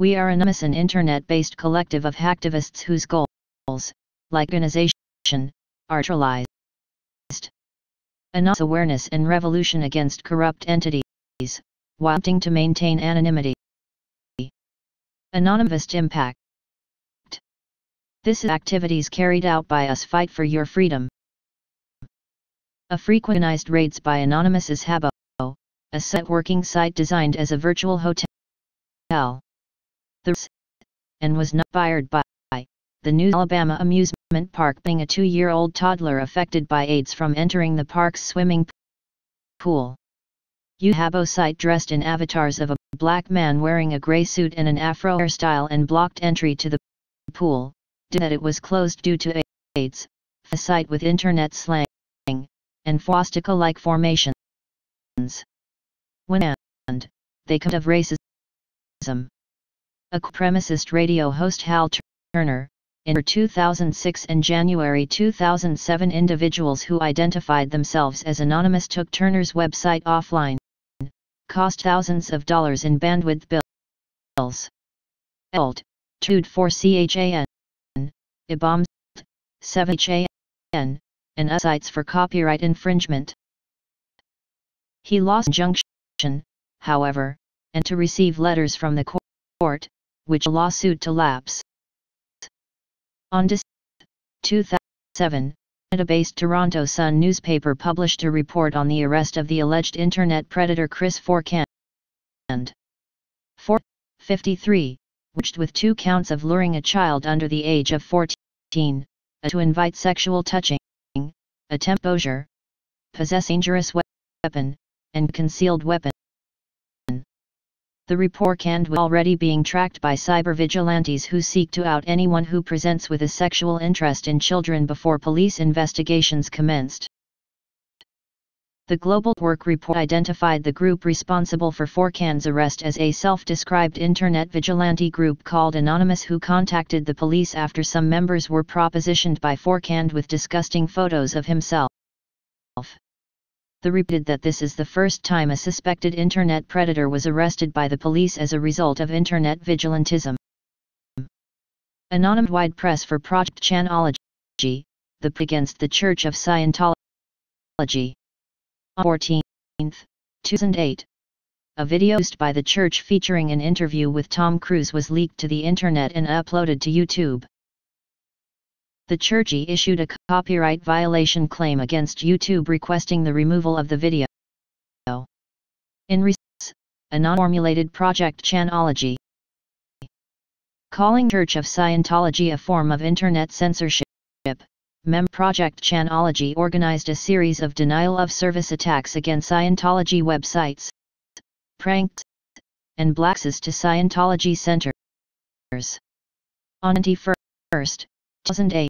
We are Anonymous, an internet-based collective of hacktivists whose goals, like organization, are realized. Anonymous awareness and revolution against corrupt entities, while attempting to maintain anonymity. Anonymous impact. This is activities carried out by us fight for your freedom. A frequentized raids by Anonymous is Habbo, a networking site designed as a virtual hotel. And was not fired by the New Alabama amusement park, being a 2-year-old toddler affected by AIDS from entering the park's swimming pool. Habbo site dressed in avatars of a black man wearing a gray suit and an afro hairstyle and blocked entry to the pool, did that it was closed due to AIDS, a site with internet slang and swastika-like formations. When they come of racism. A supremacist radio host, Hal Turner, in 2006 and January 2007, individuals who identified themselves as Anonymous took Turner's website offline, cost thousands of dollars in bandwidth bills. Eld. Tude 4 CHAN, IBOM 7 CHAN, and sites for copyright infringement. He lost injunction, however, and to receive letters from the court, which lawsuit to lapse. On December 2007, Canada-based Toronto Sun newspaper published a report on the arrest of the alleged internet predator Chris Forkand, 53, charged with 2 counts of luring a child under the age of 14, to invite sexual touching, attempt exposure, possess dangerous weapon, and concealed weapon. The report was already being tracked by cyber vigilantes who seek to out anyone who presents with a sexual interest in children before police investigations commenced. The Global Work Report identified the group responsible for Forkand's arrest as a self-described internet vigilante group called Anonymous, who contacted the police after some members were propositioned by Forkand with disgusting photos of himself. The report that this is the first time a suspected internet predator was arrested by the police as a result of internet vigilantism. Anonymous-wide press for Project Chanology, the against the Church of Scientology. On 14, 2008, a video used by the church featuring an interview with Tom Cruise was leaked to the internet and uploaded to YouTube. The church issued a copyright violation claim against YouTube, requesting the removal of the video. In response, Anon formulated Project Chanology, calling Church of Scientology a form of internet censorship. Project Chanology organized a series of denial-of-service attacks against Scientology websites, pranks, and blacklists to Scientology centers. On 21, 2008,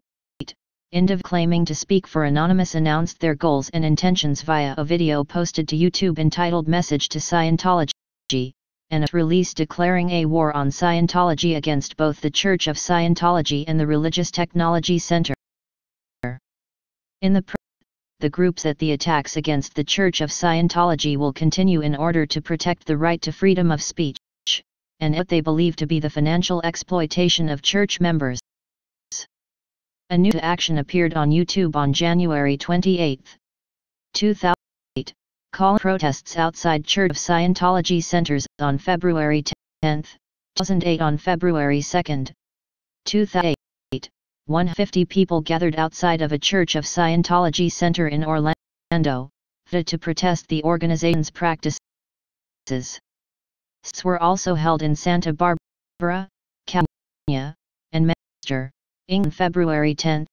individuals claiming to speak for Anonymous announced their goals and intentions via a video posted to YouTube entitled Message to Scientology, and a release declaring a war on Scientology against both the Church of Scientology and the Religious Technology Center. In the group said the attacks against the Church of Scientology will continue in order to protect the right to freedom of speech, and what they believe to be the financial exploitation of church members. A new action appeared on YouTube on January 28, 2008, calling protests outside Church of Scientology centers on February 10, 2008. On February 2, 2008, 150 people gathered outside of a Church of Scientology center in Orlando, to protest the organization's practices. Protests were also held in Santa Barbara, California, and Manchester, England. February 10,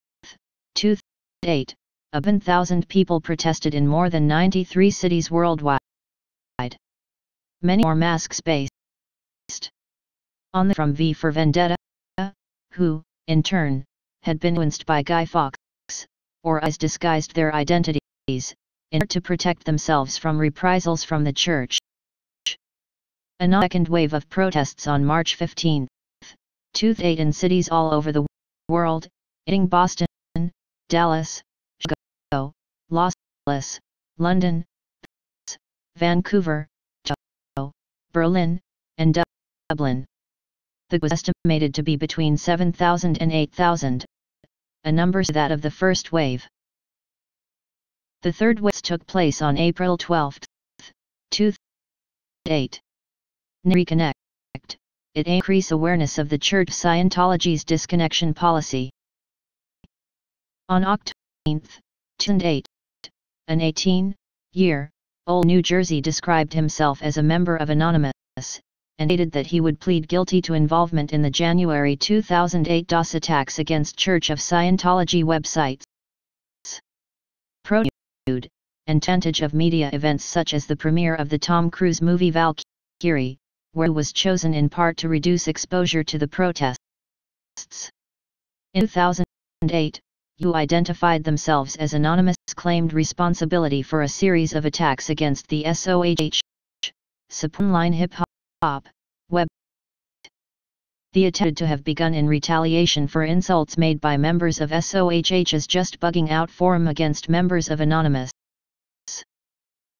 2008, 1,000 people protested in more than 93 cities worldwide. Many more masks based on the from V for Vendetta, who, in turn, had been influenced by Guy Fawkes, or as disguised their identities, in order to protect themselves from reprisals from the church. A second wave of protests on March 15, 2008 in cities all over the world, including Boston, Dallas, Chicago, Los Angeles, London, Vancouver, Berlin, and Dublin. The was estimated to be between 7,000 and 8,000, a number that of the first wave. The third wave took place on April 12, 2008. Reconnect. It increased awareness of the Church of Scientology's disconnection policy. On October 2008, an 18-year-old New Jersey described himself as a member of Anonymous, and stated that he would plead guilty to involvement in the January 2008 DOS attacks against Church of Scientology websites, Protrude, and tentage of media events such as the premiere of the Tom Cruise movie Valkyrie, where he was chosen in part to reduce exposure to the protests. In 2008, who identified themselves as Anonymous claimed responsibility for a series of attacks against the SOHH online hip-hop web. The attack to have begun in retaliation for insults made by members of SOHH's Just Bugging Out forum against members of Anonymous.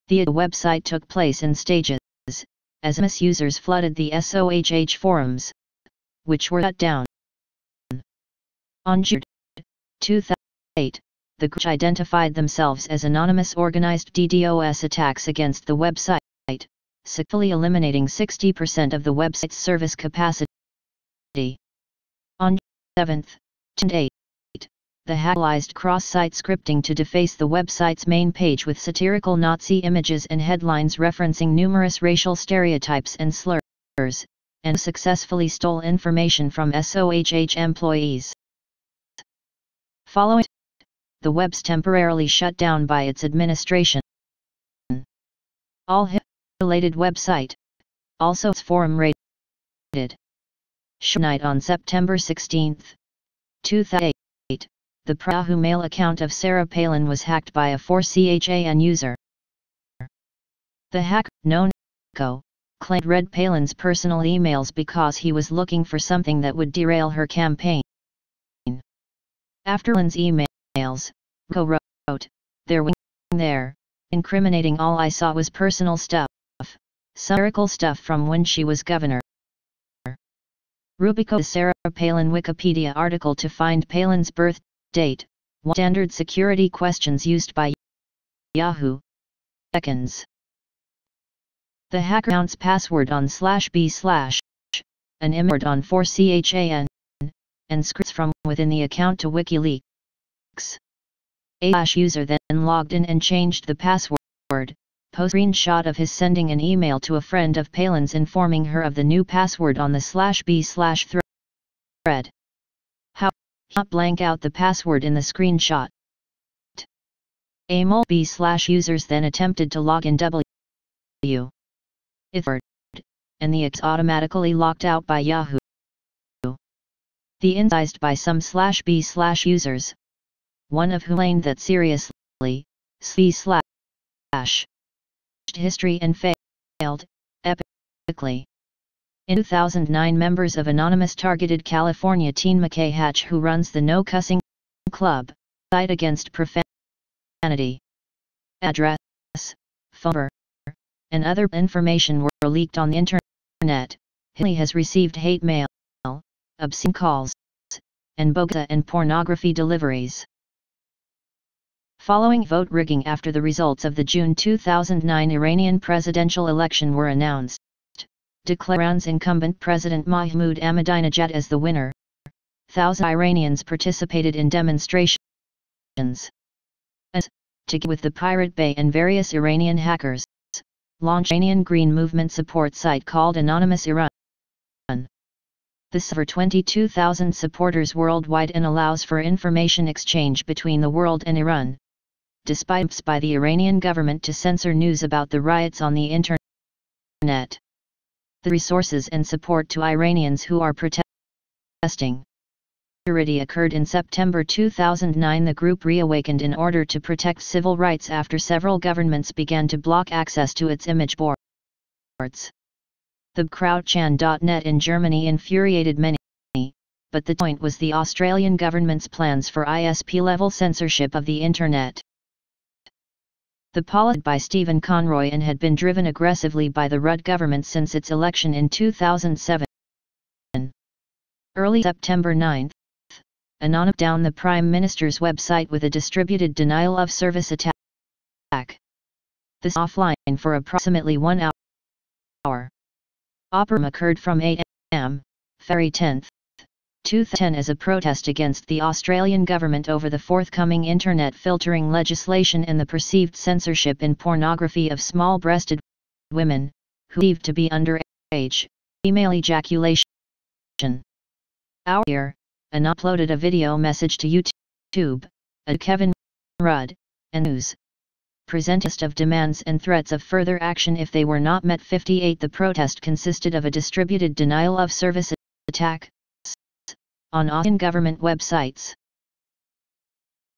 The website took place in stages, as misusers flooded the SOHH forums, which were shut down. On June 2008, the group identified themselves as Anonymous organized DDoS attacks against the website, successfully eliminating 60% of the website's service capacity. On June 7, 2008, the hacker utilized cross-site scripting to deface the website's main page with satirical Nazi images and headlines referencing numerous racial stereotypes and slurs, and successfully stole information from SOHH employees. Following the web's temporarily shut down by its administration. All related website, also its forum rated. Shootin on September 16, 2008, the Yahoo Mail account of Sarah Palin was hacked by a 4chan user. The hacker, known as Echo, claimed read Palin's personal emails because he was looking for something that would derail her campaign. After Palin's emails, Echo wrote, "There was nothing there, incriminating. All I saw was personal stuff, satirical stuff from when she was governor." Rubico the Sarah Palin Wikipedia article to find Palin's birth date, standard security questions used by Yahoo. Seconds. The hacker account's password on /b/ an image on 4chan, and scripts from within the account to WikiLeaks. A user then logged in and changed the password, post screenshot of his sending an email to a friend of Palin's informing her of the new password on the /b/ thread. How not blank out the password in the screenshot. A multi users then attempted to log in and the X automatically locked out by Yahoo. The incised by some /b/ users, one of whom claimed that seriously, history and failed, epically. In 2009, members of Anonymous targeted California teen McKay Hatch, who runs the No Cussing Club, site against profanity. Address, phone number, and other information were leaked on the internet. He has received hate mail, obscene calls, and bogus and pornography deliveries. Following vote rigging after the results of the June 2009 Iranian presidential election were announced, declaring Iran's incumbent President Mahmoud Ahmadinejad as the winner, thousands of Iranians participated in demonstrations. Together with the Pirate Bay and various Iranian hackers, launched Iranian Green Movement support site called Anonymous Iran. This over 22,000 supporters worldwide and allows for information exchange between the world and Iran, despite attempts by the Iranian government to censor news about the riots on the internet. The resources and support to Iranians who are protesting occurred in September 2009. The group reawakened in order to protect civil rights after several governments began to block access to its image boards. The crowdchan.net in Germany infuriated many, but the point was the Australian government's plans for ISP-level censorship of the Internet. The policy by Stephen Conroy and had been driven aggressively by the Rudd government since its election in 2007. Early September 9, Anonymous down the Prime Minister's website with a distributed denial of service attack. This offline for approximately 1 hour. Operation occurred from 8 am, February 10, 2010 as a protest against the Australian government over the forthcoming internet filtering legislation and the perceived censorship in pornography of small-breasted women, who believed to be underage, female ejaculation. Our year, Anonymous uploaded a video message to YouTube, Kevin Rudd, and News, presented of demands and threats of further action if they were not met. 58 The protest consisted of a distributed denial of service attack on Australian government websites.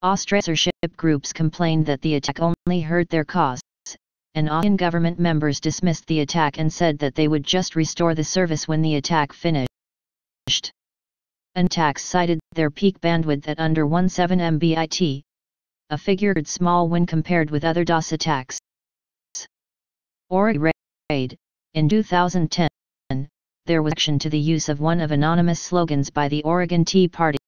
Australian censorship groups complained that the attack only hurt their cause, and Australian government members dismissed the attack and said that they would just restore the service when the attack finished. Attacks cited their peak bandwidth at under 17 Mbit, a figure small when compared with other DOS attacks. Oregon raid. In 2010, there was action to the use of one of anonymous slogans by the Oregon Tea Party.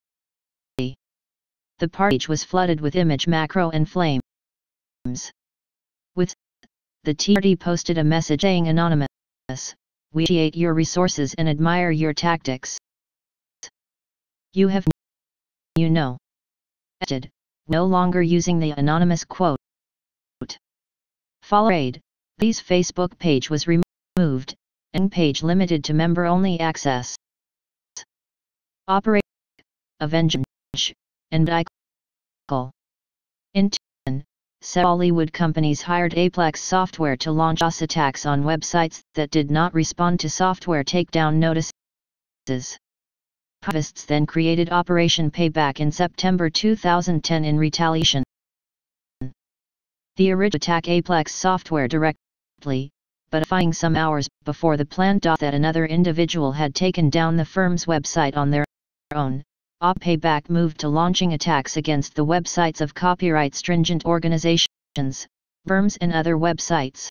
The page was flooded with image macro and flames. With the Tea Party posted a message saying, "Anonymous, we appreciate your resources and admire your tactics. You have, no longer using the anonymous quote. Follow raid. These Facebook page was removed, and page limited to member-only access. Operate Avenge and Bicycle. In turn, Hollywood companies hired Aplex Software to launch DOS attacks on websites that did not respond to software takedown notices. Activists then created Operation Payback in September 2010 in retaliation. The original attack Aplex Software directly, but finding some hours before the planned that another individual had taken down the firm's website on their own, Payback moved to launching attacks against the websites of copyright stringent organizations, firms and other websites.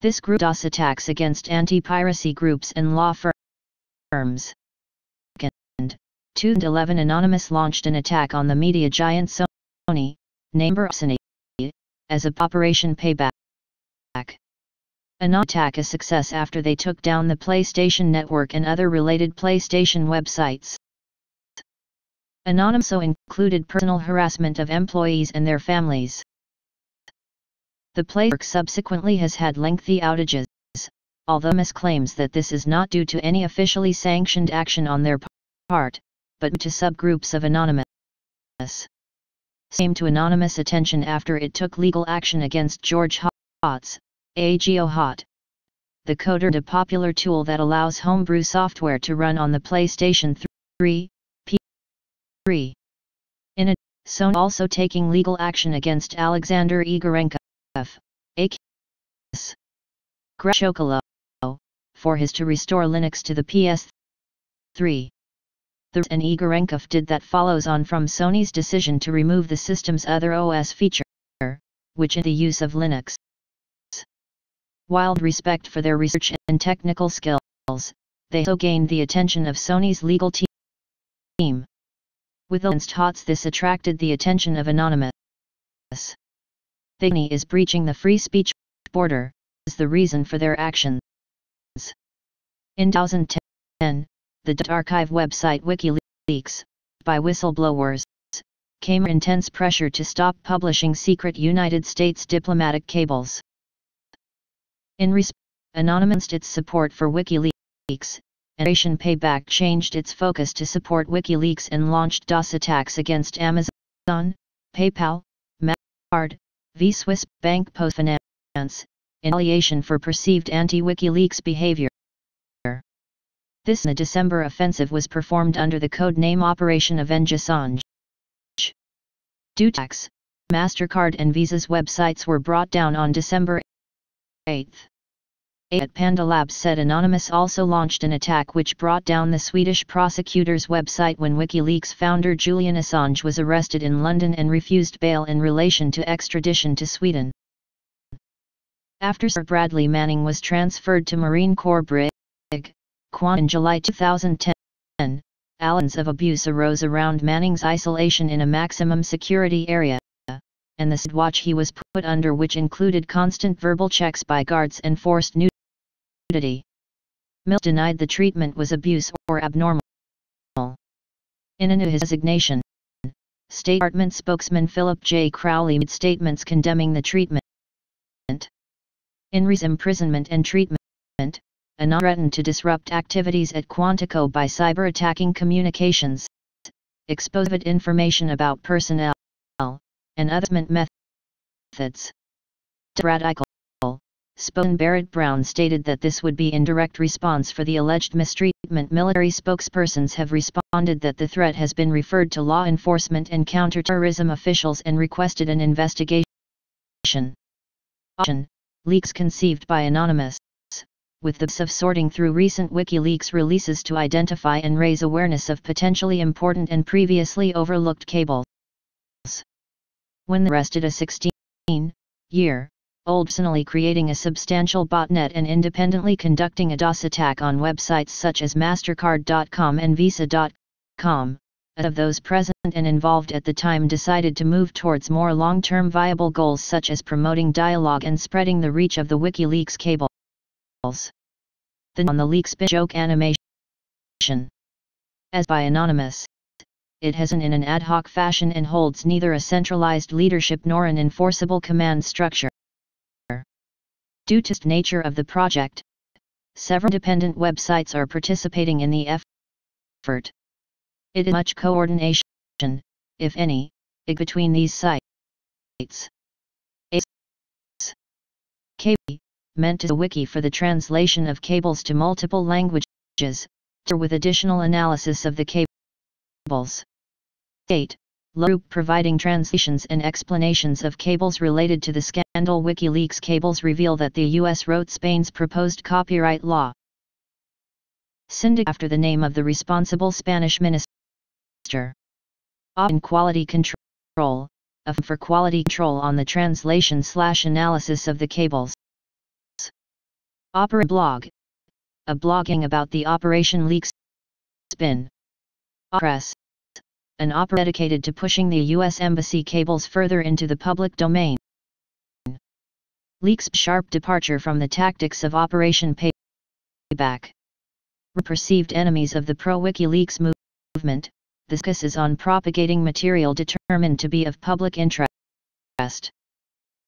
This group DOS attacks against anti-piracy groups and law firms. 2011 Anonymous launched an attack on the media giant Sony, named as a Operation Payback. Anonymous attack a success after they took down the PlayStation Network and other related PlayStation websites. Anonymous included personal harassment of employees and their families. The PlayStation subsequently has had lengthy outages, although Anonymous claims that this is not due to any officially sanctioned action on their part, but to subgroups of Anonymous. Came to Anonymous attention after it took legal action against George Hotz, AGO Hot, the coder, a popular tool that allows homebrew software to run on the PlayStation 3, P3. In addition, Sony also taking legal action against Alexander Igorenkov, a.k.a. Greshokolo, for his to restore Linux to the PS3. And Igorenkov did that follows on from Sony's decision to remove the system's other OS feature, which is the use of Linux. Wild respect for their research and technical skills, they also gained the attention of Sony's legal team. With against Hotz, this attracted the attention of Anonymous. Sony is breaching the free speech border, is the reason for their actions. In 2010, the archive website Wikileaks, by whistleblowers, came intense pressure to stop publishing secret United States diplomatic cables. In response, Anonymous its support for Wikileaks, and Operation Payback changed its focus to support Wikileaks and launched DOS attacks against Amazon, PayPal, Mastercard, Visa, Swiss Bank, Post Finance, in retaliation for perceived anti-Wikileaks behavior. This the December offensive was performed under the code name Operation Avenge Assange. Due to attacks, Mastercard and Visa's websites were brought down on December 8. At Panda Labs said Anonymous also launched an attack which brought down the Swedish prosecutor's website when WikiLeaks founder Julian Assange was arrested in London and refused bail in relation to extradition to Sweden. After Sir Bradley Manning was transferred to Marine Corps Brig. Quan in July 2010, Allen's of abuse arose around Manning's isolation in a maximum security area, and the watch he was put under, which included constant verbal checks by guards and forced nudity. Mill denied the treatment was abuse or abnormal. In his resignation, State Department spokesman Philip J. Crowley made statements condemning the treatment. In imprisonment and treatment, Anand threatened to disrupt activities at Quantico by cyber-attacking communications, expose information about personnel, and other methods. Radical spokesman Barrett Brown stated that this would be in direct response for the alleged mistreatment. Military spokespersons have responded that the threat has been referred to law enforcement and counterterrorism officials and requested an investigation. Leaks conceived by Anonymous, with the purpose of sorting through recent Wikileaks releases to identify and raise awareness of potentially important and previously overlooked cables. When they arrested a 16-year-old personally creating a substantial botnet and independently conducting a DOS attack on websites such as MasterCard.com and Visa.com, of those present and involved at the time decided to move towards more long-term viable goals such as promoting dialogue and spreading the reach of the Wikileaks cables. On the leaks joke animation. As by Anonymous, it has in an ad hoc fashion and holds neither a centralized leadership nor an enforceable command structure. Due to the nature of the project, several independent websites are participating in the effort. It is much coordination, if any, between these sites. KB, meant as a wiki for the translation of cables to multiple languages, with additional analysis of the cables. 8. Group providing translations and explanations of cables related to the scandal. WikiLeaks cables reveal that the U.S. wrote Spain's proposed copyright law syndicate after the name of the responsible Spanish minister. In quality control, for quality control on the translation/analysis of the cables. Opera blog, a blogging about the Operation Leaks spin. Press, an opera dedicated to pushing the U.S. Embassy cables further into the public domain. Leaks sharp departure from the tactics of Operation Payback. Perceived enemies of the pro-WikiLeaks movement, the focus is on propagating material determined to be of public interest.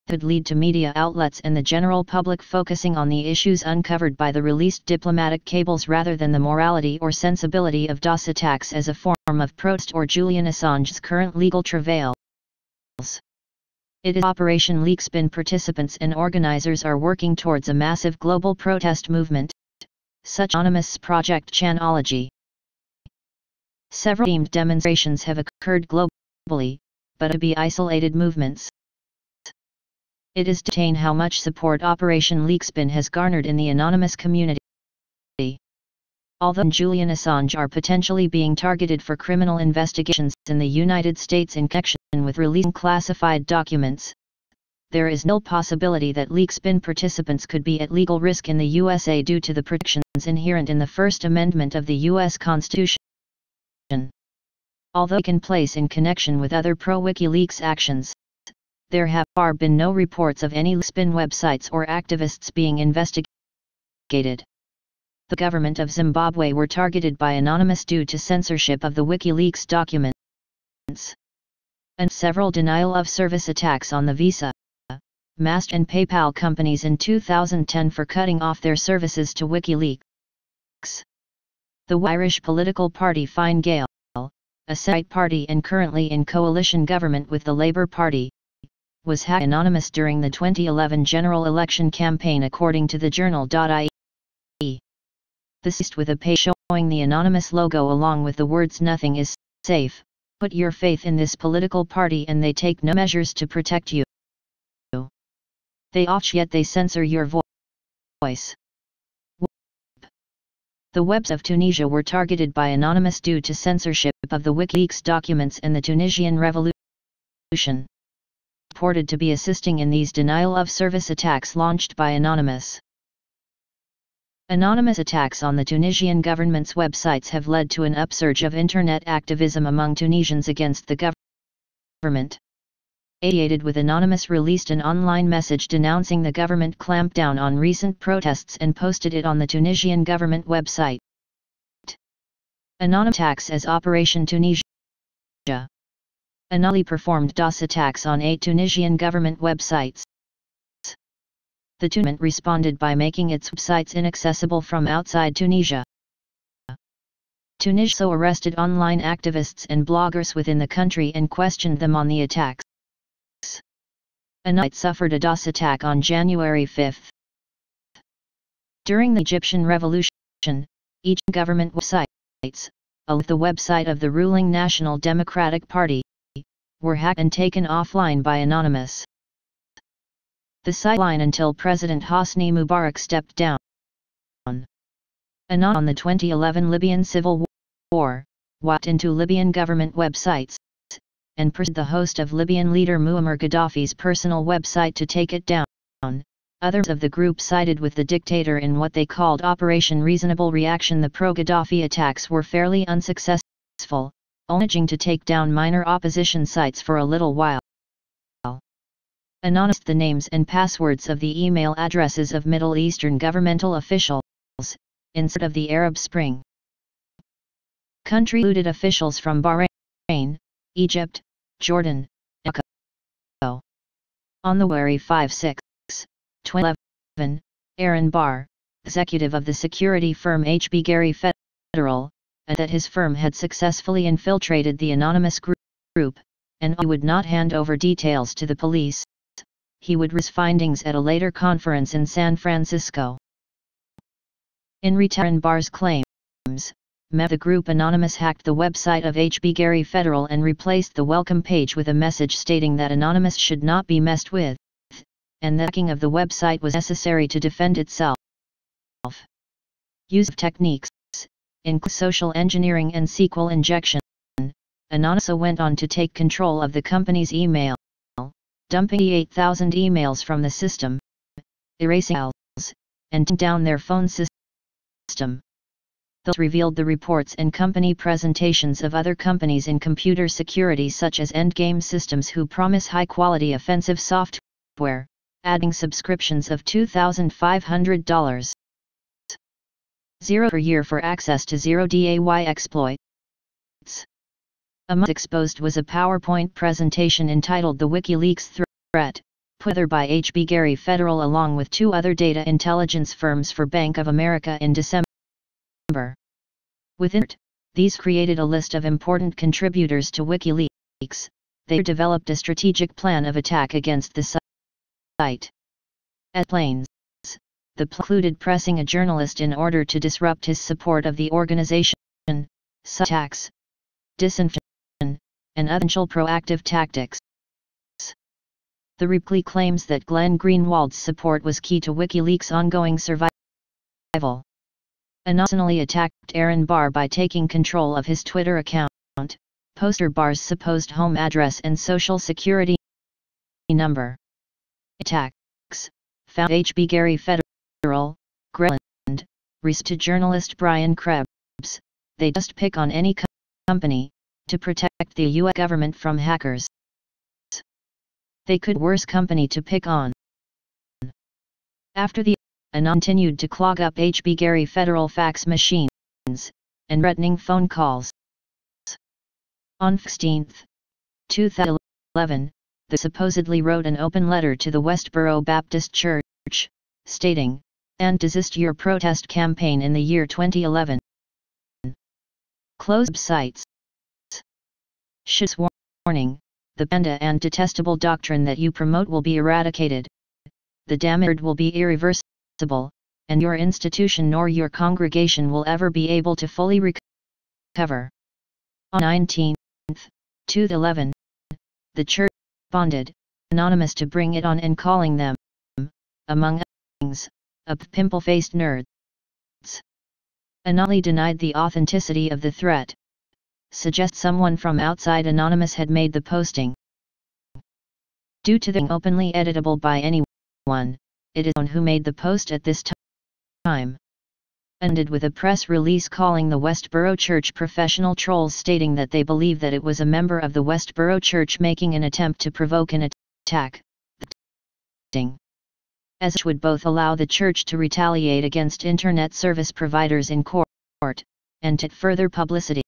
Could lead to media outlets and the general public focusing on the issues uncovered by the released diplomatic cables rather than the morality or sensibility of DOS attacks as a form of protest or Julian Assange's current legal travails. It is Operation Leakspin participants and organizers are working towards a massive global protest movement, such anonymous Project Chanology. Several themed demonstrations have occurred globally, but to be isolated movements. It is to detain how much support Operation Leakspin has garnered in the anonymous community. Although Julian Assange are potentially being targeted for criminal investigations in the United States in connection with releasing classified documents, there is no possibility that Leakspin participants could be at legal risk in the USA due to the protections inherent in the First Amendment of the U.S. Constitution. Although taken place in connection with other pro-WikiLeaks actions, there have far been no reports of any Leakspin websites or activists being investigated. The government of Zimbabwe were targeted by Anonymous due to censorship of the WikiLeaks documents, and several denial-of-service attacks on the Visa, Master and PayPal companies in 2010 for cutting off their services to WikiLeaks. The Irish political party Fine Gael, a centre-right party and currently in coalition government with the Labour Party, was hacked anonymous during the 2011 general election campaign according to the journal.ie. This with a page showing the anonymous logo along with the words "Nothing is safe, put your faith in this political party and they take no measures to protect you. They off yet they censor your voice." The webs of Tunisia were targeted by Anonymous due to censorship of the WikiLeaks documents and the Tunisian revolution. Reported to be assisting in these denial-of-service attacks launched by Anonymous. Anonymous attacks on the Tunisian government's websites have led to an upsurge of internet activism among Tunisians against the government. Aided with Anonymous released an online message denouncing the government clampdown on recent protests and posted it on the Tunisian government website. Anonymous attacks as Operation Tunisia. Anali performed DOS attacks on 8 Tunisian government websites. The government responded by making its websites inaccessible from outside Tunisia. Tunisia also arrested online activists and bloggers within the country and questioned them on the attacks. Anali suffered a DOS attack on January 5. During the Egyptian Revolution, each government websites, along with the website of the ruling National Democratic Party, were hacked and taken offline by Anonymous. The site line until President Hosni Mubarak stepped down. On the 2011 Libyan civil war, walked into Libyan government websites, and pursued the host of Libyan leader Muammar Gaddafi's personal website to take it down. Others of the group sided with the dictator in what they called Operation Reasonable Reaction. The pro-Gaddafi attacks were fairly unsuccessful, managing to take down minor opposition sites for a little while. Anonymous the names and passwords of the email addresses of Middle Eastern governmental officials, in support of the Arab Spring. Country included officials from Bahrain, Egypt, Jordan, and Morocco. On the February 5-6, 2011, Aaron Barr, executive of the security firm HB Gary Federal, and that his firm had successfully infiltrated the Anonymous group, and he would not hand over details to the police. He would release findings at a later conference in San Francisco. In return, Barr's claims, the group Anonymous hacked the website of HB Gary Federal and replaced the welcome page with a message stating that Anonymous should not be messed with, and the hacking of the website was necessary to defend itself. Use of techniques, including social engineering and SQL injection, Anonymous went on to take control of the company's email, dumping 8,000 emails from the system, erasing files, and taking down their phone system. Those revealed the reports and company presentations of other companies in computer security such as Endgame Systems who promise high-quality offensive software, adding subscriptions of $2,500 per year for access to zero-day exploits. Among exposed was a PowerPoint presentation entitled The Wikileaks Threat, put together by HB Gary Federal along with 2 other data intelligence firms for Bank of America in December. Within it, these created a list of important contributors to WikiLeaks. They developed a strategic plan of attack against the site. At Plains, the plan included pressing a journalist in order to disrupt his support of the organization, attacks, disinformation, and other proactive tactics. The reply claims that Glenn Greenwald's support was key to WikiLeaks' ongoing survival. Anonymously attacked Aaron Barr by taking control of his Twitter account, posted Barr's supposed home address and social security number. Attacks found HB Gary Federal, Greenwald, to journalist Brian Krebs. They just pick on any company to protect the U.S. government from hackers. They could worse company to pick on. After the Anon continued to clog up HB Gary Federal fax machines and threatening phone calls. On 16, 2011, they supposedly wrote an open letter to the Westboro Baptist Church, stating, "And desist your protest campaign in the year 2011. Closed sites. Should warning, the panda and detestable doctrine that you promote will be eradicated. The damage will be irreversible, and your institution nor your congregation will ever be able to fully recover." On 19, 2011, the church responded, Anonymous to bring it on and calling them, among other things, a pimple-faced nerds. Anali denied the authenticity of the threat. Suggests someone from outside Anonymous had made the posting. Due to the openly editable by anyone, it is known who made the post at this time. ended with a press release calling the Westboro Church professional trolls, stating that they believe that it was a member of the Westboro Church making an attempt to provoke an attack. As it would both allow the church to retaliate against internet service providers in court, and to further publicity.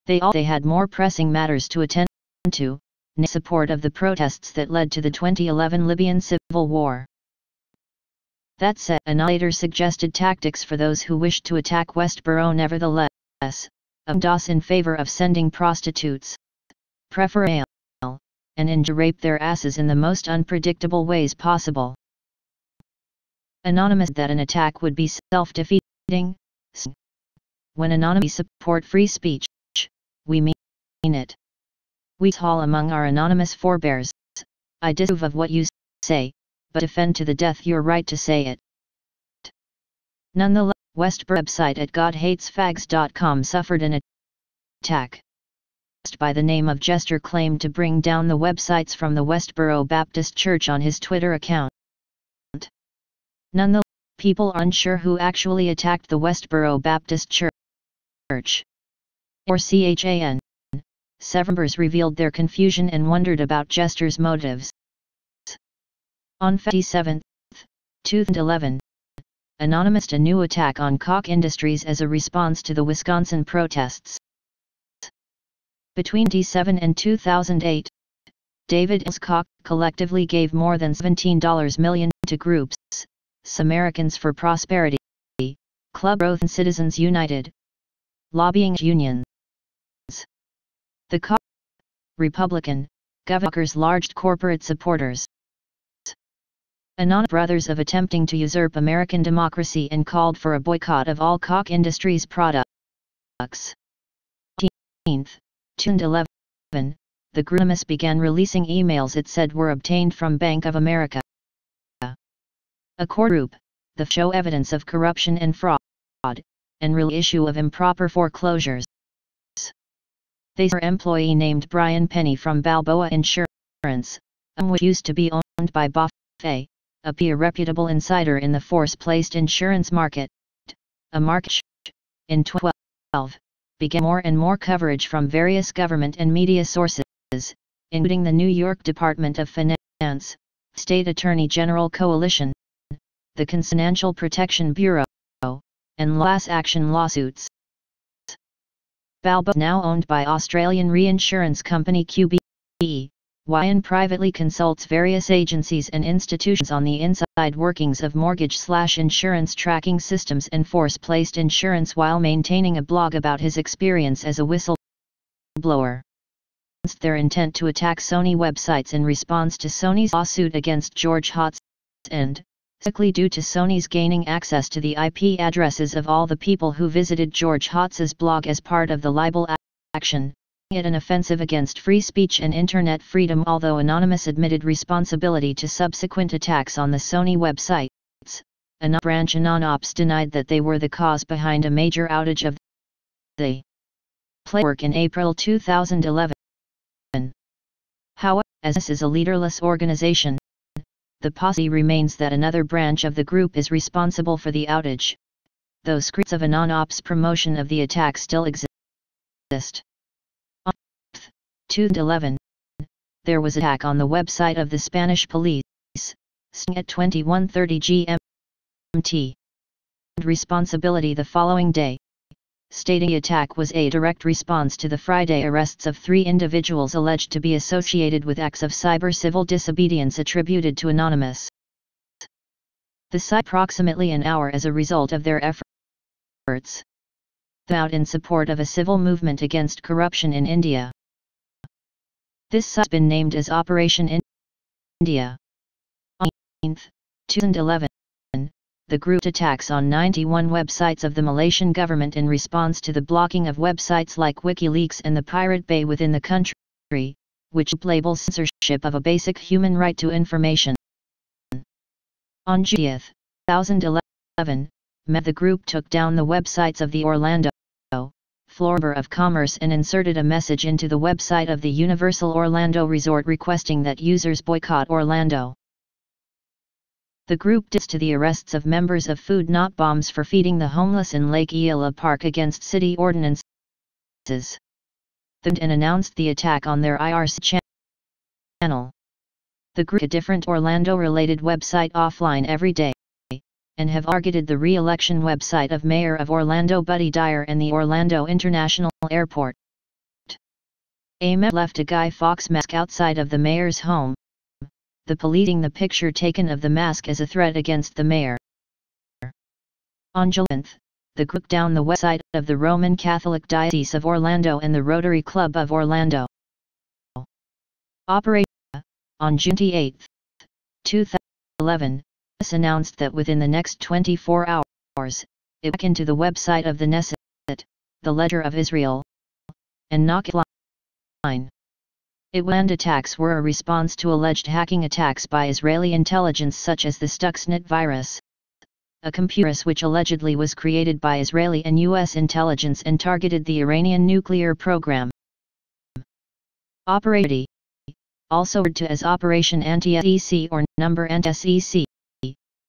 They had more pressing matters to attend to, in support of the protests that led to the 2011 Libyan civil war. That said, later suggested tactics for those who wished to attack Westboro nevertheless, DOS in favor of sending prostitutes, prefer male, and in to rape their asses in the most unpredictable ways possible. Anonymous that an attack would be self-defeating. When anonymous support free speech, we mean it. We all among our anonymous forebears, I disapprove of what you say, but defend to the death your right to say it. Nonetheless, Westboro website at godhatesfags.com suffered an attack. By the name of Jester claimed to bring down the websites from the Westboro Baptist Church on his Twitter account. Nonetheless, people are unsure who actually attacked the Westboro Baptist Church, or CHAN. Several members revealed their confusion and wondered about Jester's motives. On February 7, 2011, anonymous a new attack on Koch Industries as a response to the Wisconsin protests. Between 2007 and 2008, David Koch collectively gave more than $17 million to groups, Americans for Prosperity, Club Growth and Citizens United, lobbying unions. The Koch, Republican, governor's large corporate supporters. Anonymous brothers of attempting to usurp American democracy and called for a boycott of all Koch Industries products. 2011, the group began releasing emails it said were obtained from Bank of America. A core group, the show evidence of corruption and fraud, and real issue of improper foreclosures. They are employee named Brian Penny from Balboa Insurance, which used to be owned by Buffet, a reputable insider in the force-placed insurance market. A market in 2012 began more and more coverage from various government and media sources, including the New York Department of Finance, State Attorney General Coalition, the Financial Protection Bureau, and class action lawsuits. Balboa is now owned by Australian reinsurance company QBE, and privately consults various agencies and institutions on the inside workings of mortgage/insurance tracking systems and force-placed insurance while maintaining a blog about his experience as a whistleblower. Their intent to attack Sony websites in response to Sony's lawsuit against George Hotz, and, specifically due to Sony's gaining access to the IP addresses of all the people who visited George Hotz's blog as part of the libel action, it an offensive against free speech and internet freedom. Although Anonymous admitted responsibility to subsequent attacks on the Sony websites, a branch Anonops denied that they were the cause behind a major outage of the network in April 2011. However, as this is a leaderless organization, the posse remains that another branch of the group is responsible for the outage, though scripts of Anonops' promotion of the attack still exist. 2011, there was an attack on the website of the Spanish police, at 21:30 GMT. Responsibility the following day, stating the attack was a direct response to the Friday arrests of 3 individuals alleged to be associated with acts of cyber-civil disobedience attributed to Anonymous. The site approximately an hour as a result of their efforts out in support of a civil movement against corruption in India. This site has been named as Operation India. On 2011, the group attacks on 91 websites of the Malaysian government in response to the blocking of websites like Wikileaks and the Pirate Bay within the country, which labels censorship of a basic human right to information. On June 2011, the group took down the websites of the Orlando, Florida of Commerce and inserted a message into the website of the Universal Orlando Resort requesting that users boycott Orlando. The group did to the arrests of members of Food Not Bombs for feeding the homeless in Lake Eola Park against city ordinances. And announced the attack on their IRC channel. The group a different Orlando-related website offline every day, and have targeted the re-election website of Mayor of Orlando Buddy Dyer and the Orlando International Airport. A man left a Guy Fawkes mask outside of the mayor's home, the policing the picture taken of the mask as a threat against the mayor. On July 11th, the group down the website of the Roman Catholic Diocese of Orlando and the Rotary Club of Orlando. Operation on June 8, 2011, announced that within the next 24 hours, it hacked into the website of the Knesset, the Letter of Israel, and knocked it offline. And attacks were a response to alleged hacking attacks by Israeli intelligence such as the Stuxnet virus, a computer virus which allegedly was created by Israeli and U.S. intelligence and targeted the Iranian nuclear program. Operation, also referred to as Operation Anti-SEC or Number Anti-SEC,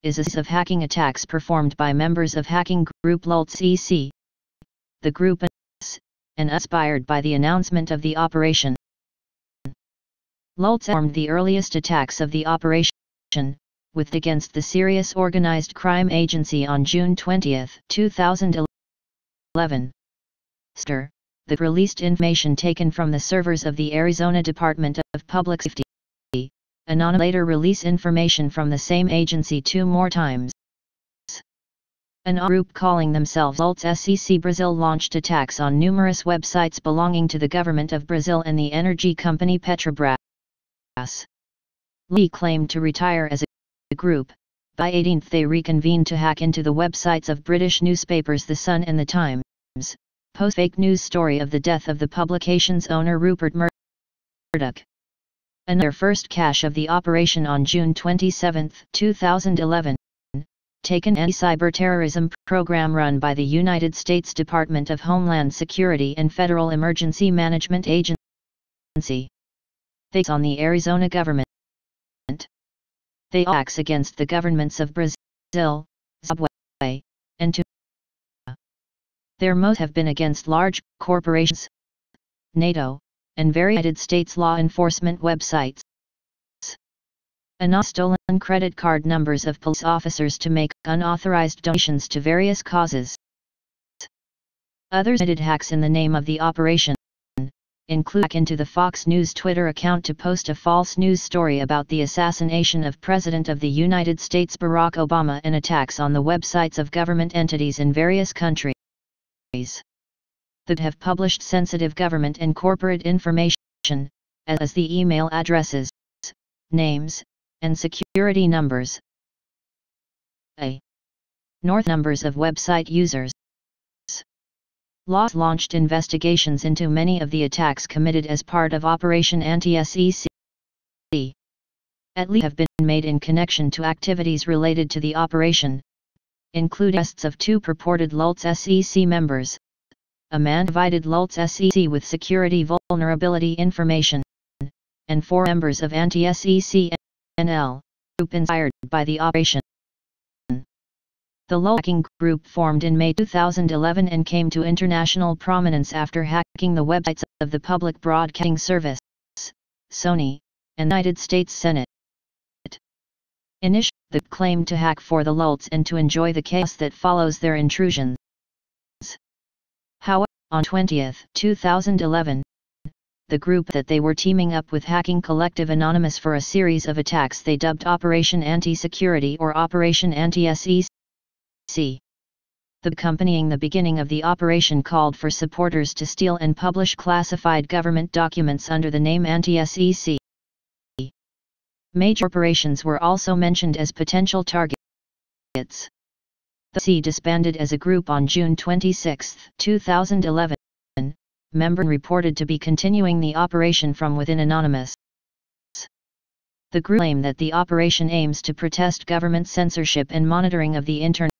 is a series of hacking attacks performed by members of hacking group LultSEC. The group and inspired by the announcement of the operation. LultSEC formed the earliest attacks of the operation, with against the Serious Organized Crime Agency on June 20, 2011. The released information taken from the servers of the Arizona Department of Public Safety. Anonymous later release information from the same agency 2 more times. An group calling themselves LultSEC Brazil launched attacks on numerous websites belonging to the government of Brazil and the energy company Petrobras. Lee claimed to retire as a group. By 18th they reconvened to hack into the websites of British newspapers The Sun and The Times, post fake news story of the death of the publication's owner Rupert Murdoch. Another first cache of the operation on June 27, 2011, taken anti-cyberterrorism program run by the United States Department of Homeland Security and Federal Emergency Management Agency. They on the Arizona government. They acts against the governments of Brazil, Zimbabwe, and Tunisia. Their most have been against large corporations, NATO, and various United States law enforcement websites. Stolen credit card numbers of police officers to make unauthorized donations to various causes. Others committed hacks in the name of the operation, include hack into the Fox News Twitter account to post a false news story about the assassination of President of the United States Barack Obama and attacks on the websites of government entities in various countries that have published sensitive government and corporate information, as the email addresses, names, and security numbers. Numbers of website users. Laws launched investigations into many of the attacks committed as part of Operation Anti-SEC. At least have been made in connection to activities related to the operation, including arrests of 2 purported LultSEC members. A man provided LultSEC with security vulnerability information, and 4 members of Anti-SEC NL, group inspired by the operation. The LultSEC hacking group formed in May 2011 and came to international prominence after hacking the websites of the Public Broadcasting Service, Sony, and the United States Senate. Initially, they claimed to hack for the Lults and to enjoy the chaos that follows their intrusions. However, on 2011, the group that they were teaming up with Hacking Collective Anonymous for a series of attacks they dubbed Operation Anti-Security or Operation Anti-SEC. The accompanying the beginning of the operation called for supporters to steal and publish classified government documents under the name Anti-SEC. Major corporations were also mentioned as potential targets. The SEC disbanded as a group on June 26, 2011. Member reported to be continuing the operation from within Anonymous. The group claimed that the operation aims to protest government censorship and monitoring of the Internet.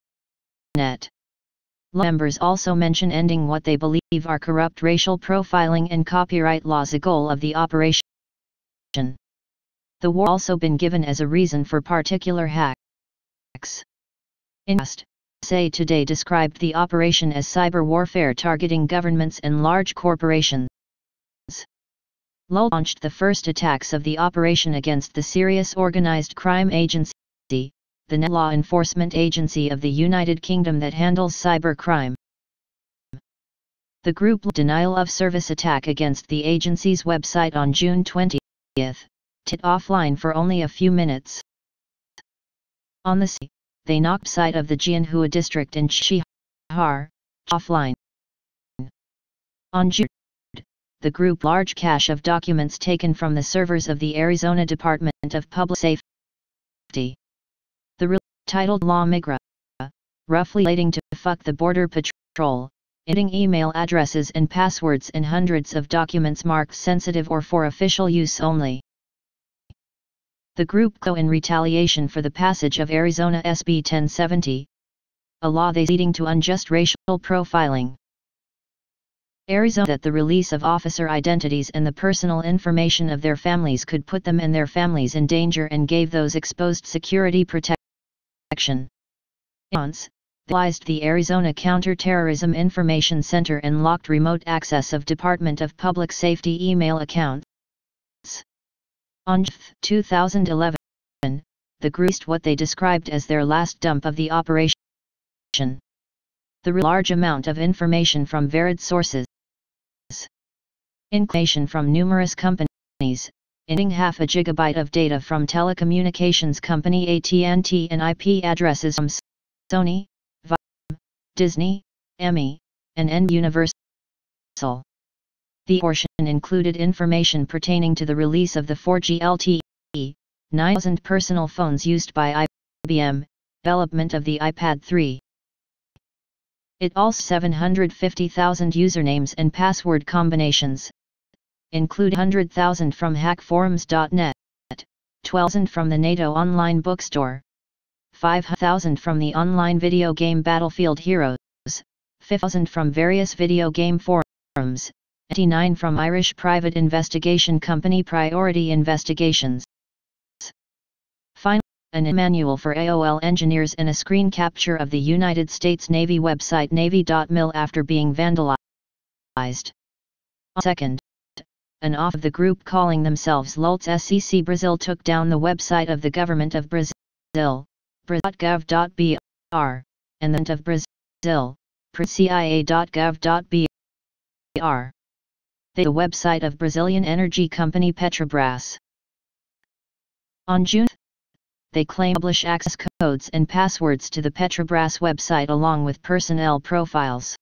Members also mention ending what they believe are corrupt racial profiling and copyright laws, a goal of the operation. The war also been given as a reason for particular hack. In past, USA Today described the operation as cyber warfare targeting governments and large corporations. Launched the first attacks of the operation against the Serious Organized Crime Agency, the law enforcement agency of the United Kingdom that handles cyber crime. The group launched a denial of service attack against the agency's website on June 20, it offline for only a few minutes. On the site, they knocked site of the Jianhua district in Qihar offline. On June, the group large cache of documents taken from the servers of the Arizona Department of Public Safety. The titled Law Migra, roughly relating to fuck the border patrol, hitting email addresses and passwords and hundreds of documents marked sensitive or for official use only. The group go in retaliation for the passage of Arizona SB 1070, a law leading to unjust racial profiling. Arizona that the release of officer identities and the personal information of their families could put them and their families in danger and gave those exposed security protection. Utilized the Arizona Counterterrorism Information Center and locked remote access of Department of Public Safety email accounts. On 2011, the group released what they described as their last dump of the operation. The large amount of information from varied sources. Information from numerous companies, including half a gigabyte of data from telecommunications company AT&T and IP addresses from Sony, Disney, Emmy, and Universal. The portion included information pertaining to the release of the 4G LTE, 9,000 personal phones used by IBM, development of the iPad 3. It also 750,000 usernames and password combinations, including 100,000 from hackforums.net, 12,000 from the NATO online bookstore, 5,000 from the online video game Battlefield Heroes, 5,000 from various video game forums, 89 from Irish private investigation company Priority Investigations. Finally, an manual for AOL engineers and a screen capture of the United States Navy website Navy.mil after being vandalized. Second, an off of the group calling themselves Lulz SEC Brazil took down the website of the government of Brazil, brazil.gov.br, and the of Brazil, cia.gov.br. The website of Brazilian energy company Petrobras. On June, they claim to publish access codes and passwords to the Petrobras website along with personnel profiles.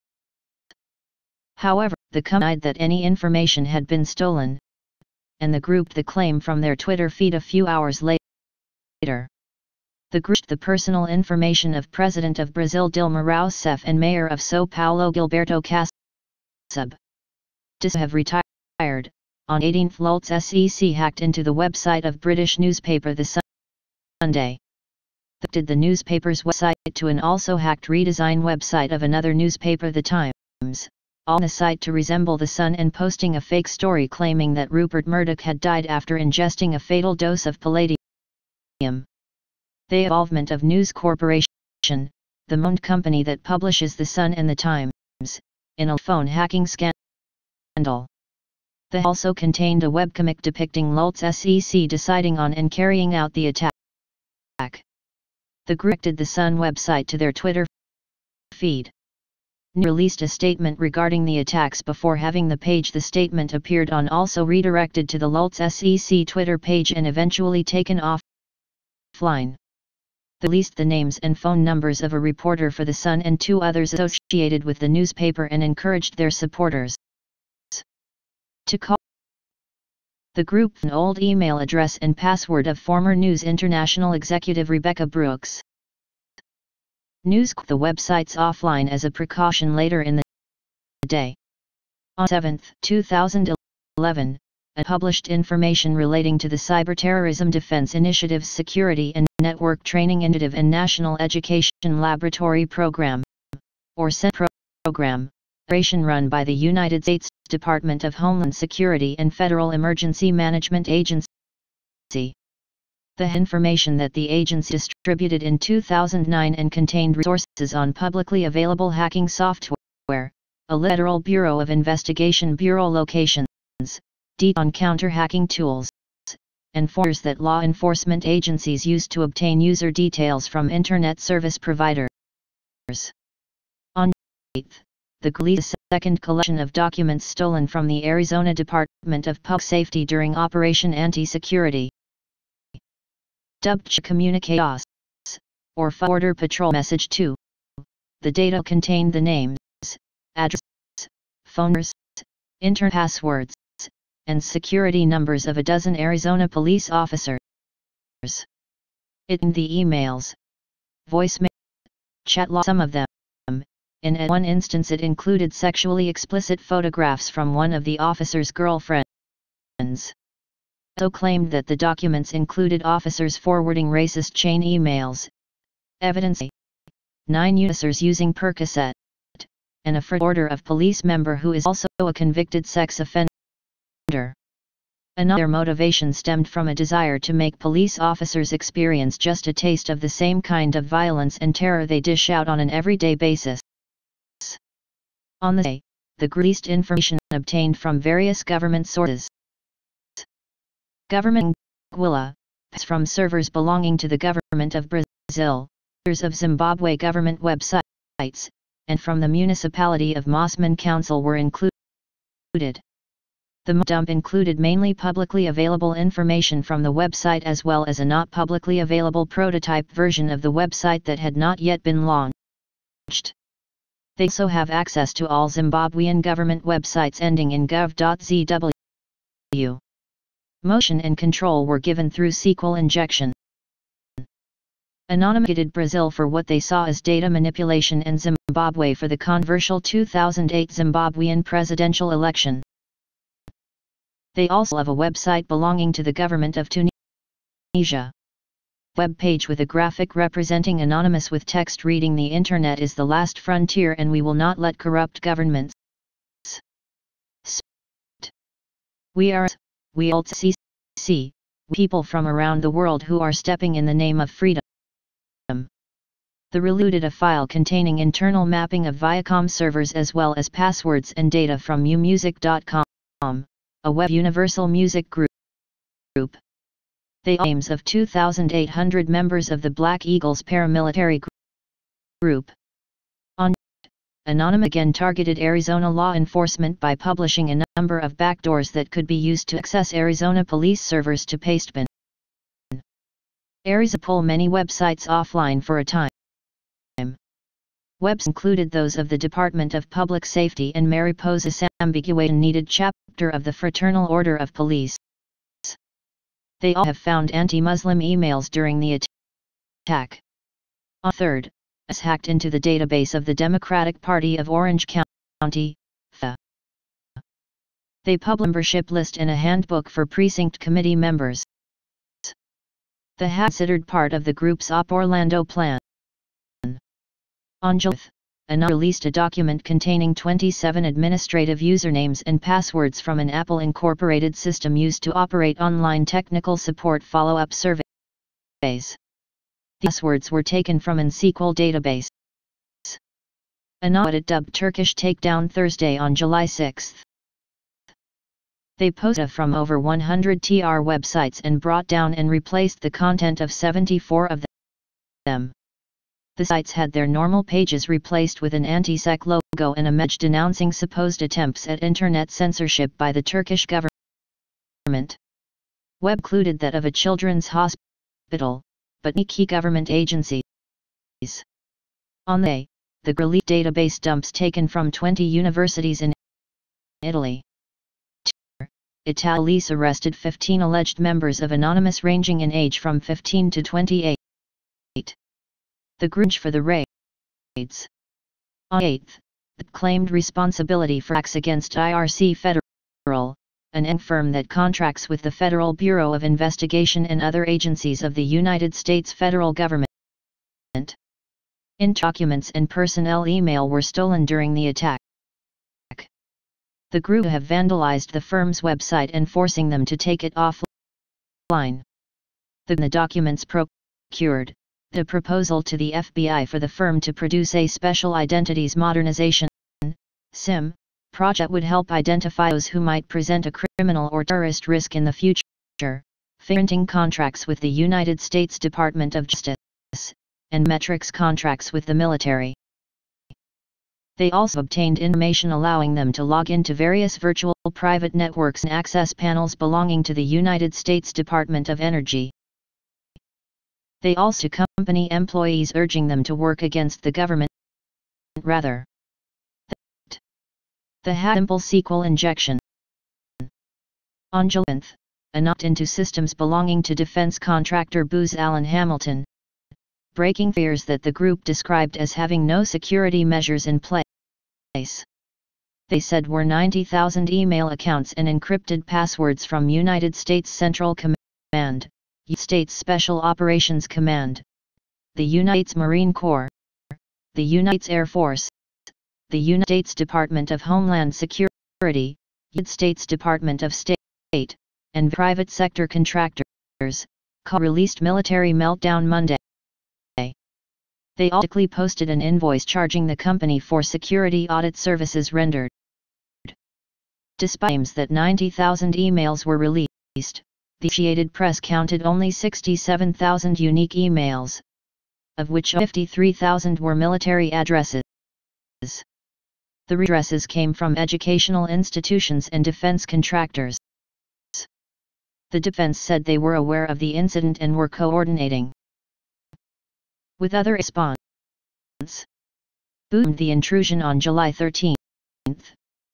However, the company denied that any information had been stolen, and the group the claim from their Twitter feed a few hours later. The group the personal information of President of Brazil Dilma Rousseff and Mayor of São Paulo Gilberto Kassab. To have retired. On 18th, Lulz SEC hacked into the website of British newspaper The Sunday. Did the newspaper's website to an also hacked redesign website of another newspaper The Times, all on the site to resemble The Sun and posting a fake story claiming that Rupert Murdoch had died after ingesting a fatal dose of palladium. The involvement of News Corporation, the owned company that publishes The Sun and The Times, in a phone hacking scandal. The also contained a webcomic depicting Lulz SEC deciding on and carrying out the attack. The group directed The Sun website to their Twitter feed. Released a statement regarding the attacks before having the page the statement appeared on also redirected to the Lulz SEC Twitter page and eventually taken offline. They released the names and phone numbers of a reporter for The Sun and 2 others associated with the newspaper and encouraged their supporters to call the group an old email address and password of former News International executive Rebecca Brooks. News the website's offline as a precaution later in the day. On 7th, 2011, a published information relating to the Cyberterrorism Defense Initiative's Security and Network Training Initiative and National Education Laboratory Program, or CENT program, operation run by the United States Department of Homeland Security and Federal Emergency Management Agency. The information that the agency distributed in 2009 and contained resources on publicly available hacking software, a Federal Bureau of Investigation bureau locations, details on counter-hacking tools, and forms that law enforcement agencies use to obtain user details from Internet service providers. On 8th, the released a second collection of documents stolen from the Arizona Department of Public Safety during Operation Anti-Security. Dubbed Communicados, or Border Patrol Message 2. The data contained the names, addresses, phone numbers, internet passwords, and security numbers of a dozen Arizona police officers. It in the emails, voicemail, chat log, some of them. In one instance it included sexually explicit photographs from one of the officers' girlfriends. Also claimed that the documents included officers forwarding racist chain emails, evidence 9 users using Percocet, and a order of police member who is also a convicted sex offender. Another motivation stemmed from a desire to make police officers experience just a taste of the same kind of violence and terror they dish out on an everyday basis. On the day, the released information obtained from various government sources. Government Anguilla, from servers belonging to the government of Brazil, of Zimbabwe government websites, and from the municipality of Mossman Council were included. The dump included mainly publicly available information from the website as well as a not publicly available prototype version of the website that had not yet been launched. They also have access to all Zimbabwean government websites ending in gov.zw. Motion and control were given through SQL injection. Anonymized Brazil for what they saw as data manipulation and Zimbabwe for the controversial 2008 Zimbabwean presidential election. They also have a website belonging to the government of Tunisia. Web page with a graphic representing anonymous with text reading "The Internet is the last frontier and we will not let corrupt governments. We all see people from around the world who are stepping in the name of freedom." The reloaded a file containing internal mapping of Viacom servers as well as passwords and data from umusic.com, a web universal music group. They names of 2,800 members of the Black Eagles paramilitary group. On Anonymous again targeted Arizona law enforcement by publishing a number of backdoors that could be used to access Arizona police servers to pastebin. Arizona pull many websites offline for a time. Webs included those of the Department of Public Safety and Mariposa Ambiguation needed chapter of the Fraternal Order of Police. They all have found anti-Muslim emails during the attack. On 3rd, as hacked into the database of the Democratic Party of Orange County, FA. They published a membership list and a handbook for precinct committee members. The hack considered part of the group's Op Orlando plan. On July 5th, another released a document containing 27 administrative usernames and passwords from an Apple Incorporated system used to operate online technical support follow-up surveys. The passwords were taken from an SQL database. An audit dubbed Turkish Takedown Thursday on July 6th. They posted from over 100 TR websites and brought down and replaced the content of 74 of them. The sites had their normal pages replaced with an anti-sec logo and a message denouncing supposed attempts at internet censorship by the Turkish government. Web included that of a children's hospital, but many key government agencies. On the day, the release database dumps taken from 20 universities in Italy. Italians arrested 15 alleged members of Anonymous ranging in age from 15 to 28. The group for the raids. On 8th, claimed responsibility for acts against IRC Federal, an firm that contracts with the Federal Bureau of Investigation and other agencies of the United States federal government. Documents and personnel email were stolen during the attack. The group have vandalized the firm's website and forcing them to take it offline. The documents procured, the proposal to the FBI for the firm to produce a Special Identities Modernization SIM project would help identify those who might present a criminal or terrorist risk in the future, fingerprinting contracts with the United States Department of Justice, and metrics contracts with the military. They also obtained information allowing them to log into various virtual private networks and access panels belonging to the United States Department of Energy. They also company employees urging them to work against the government rather than the simple SQL injection. On July 11th, a knocked into systems belonging to defense contractor Booz Allen Hamilton, breaking fears that the group described as having no security measures in place. They said were 90,000 email accounts and encrypted passwords from United States Central Command, United States Special Operations Command, the United States Marine Corps, the United States Air Force, the United States Department of Homeland Security, United States Department of State, and private sector contractors, released Military Meltdown Monday. They also posted an invoice charging the company for security audit services rendered. Despite claims that 90,000 emails were released, the Associated Press counted only 67,000 unique emails, of which 53,000 were military addresses. The addresses came from educational institutions and defense contractors. The defense said they were aware of the incident and were coordinating with other response. Boomed the intrusion on July 13,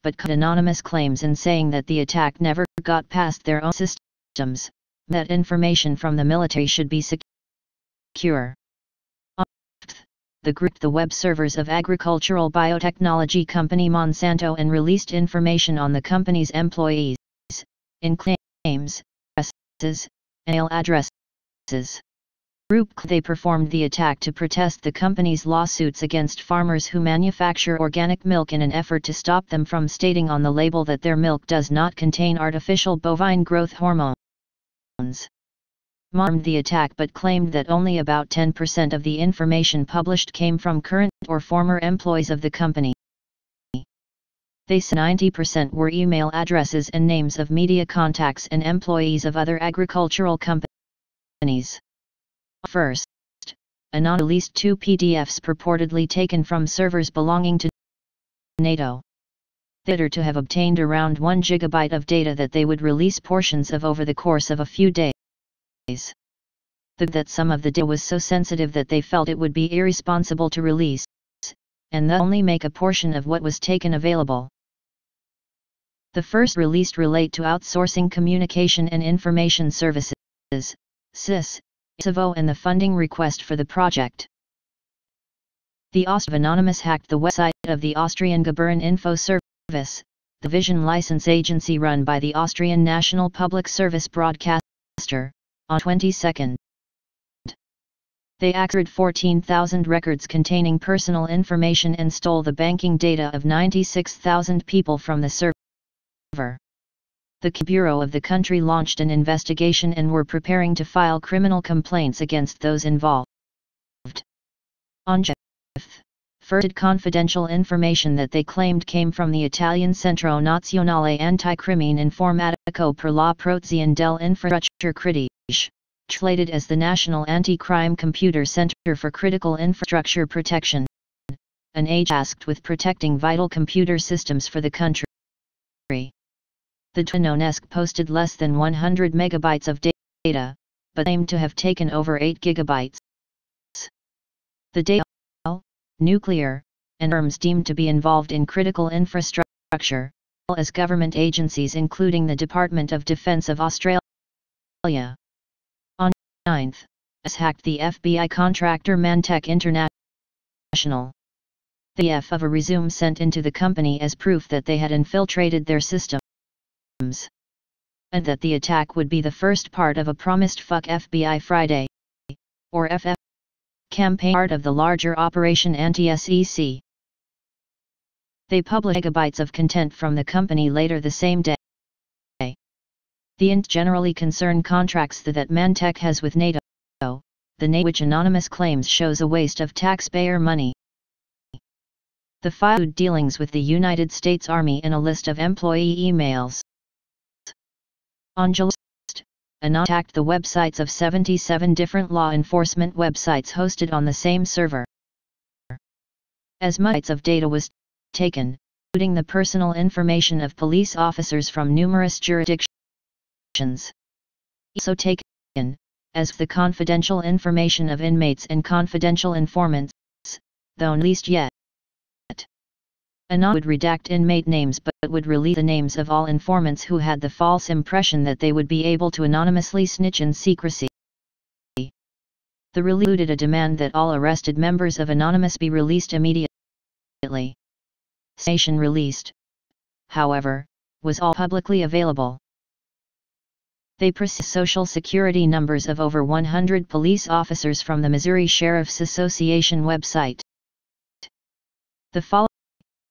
but cut anonymous claims in saying that the attack never got past their own systems, that information from the military should be secure. On the group the web servers of agricultural biotechnology company Monsanto and released information on the company's employees, in claims, addresses, and email addresses. They performed the attack to protest the company's lawsuits against farmers who manufacture organic milk in an effort to stop them from stating on the label that their milk does not contain artificial bovine growth hormones. Mocked the attack but claimed that only about 10% of the information published came from current or former employees of the company. They said 90% were email addresses and names of media contacts and employees of other agricultural companies. First, Anon released 2 PDFs purportedly taken from servers belonging to NATO. They were to have obtained around 1 gigabyte of data that they would release portions of over the course of a few days. That some of the data was so sensitive that they felt it would be irresponsible to release, and thus only make a portion of what was taken available. The first released relate to outsourcing communication and information services, SIS, and the funding request for the project. The Austrian Anonymous hacked the website of the Austrian Gebühren Info Service, the vision license agency run by the Austrian National Public Service Broadcaster, on 22nd. They accessed 14,000 records containing personal information and stole the banking data of 96,000 people from the server. The Bureau of the country launched an investigation and were preparing to file criminal complaints against those involved. On July 5th, furted confidential information that they claimed came from the Italian Centro Nazionale Anticrimine Informatico per la Protezione dell'Infrastrutture Critica, translated as the National Anti-Crime Computer Center for Critical Infrastructure Protection, an agency tasked with protecting vital computer systems for the country. The Danonesque posted less than 100 megabytes of data, but aimed to have taken over 8 gigabytes. The data, nuclear, and arms deemed to be involved in critical infrastructure, as government agencies including the Department of Defense of Australia. On 9th, as hacked the FBI contractor Mantech International. The F of a resume sent into the company as proof that they had infiltrated their system. And that the attack would be the first part of a promised Fuck FBI Friday, or FF, campaign part of the larger Operation Anti-SEC. They published gigabytes of content from the company later the same day. The int generally concern contracts that Mantech has with NATO, the NATO which anonymous claims shows a waste of taxpayer money. The filed dealings with the United States Army in a list of employee emails. On July 1st, Anon attacked the websites of 77 different law enforcement websites hosted on the same server. As much of data was taken, including the personal information of police officers from numerous jurisdictions. Also taken, as the confidential information of inmates and confidential informants, though not least yet. Anon would redact inmate names but would release the names of all informants who had the false impression that they would be able to anonymously snitch in secrecy. The release included a demand that all arrested members of Anonymous be released immediately. Information released, however, was all publicly available. They processed social security numbers of over 100 police officers from the Missouri Sheriff's Association website. The following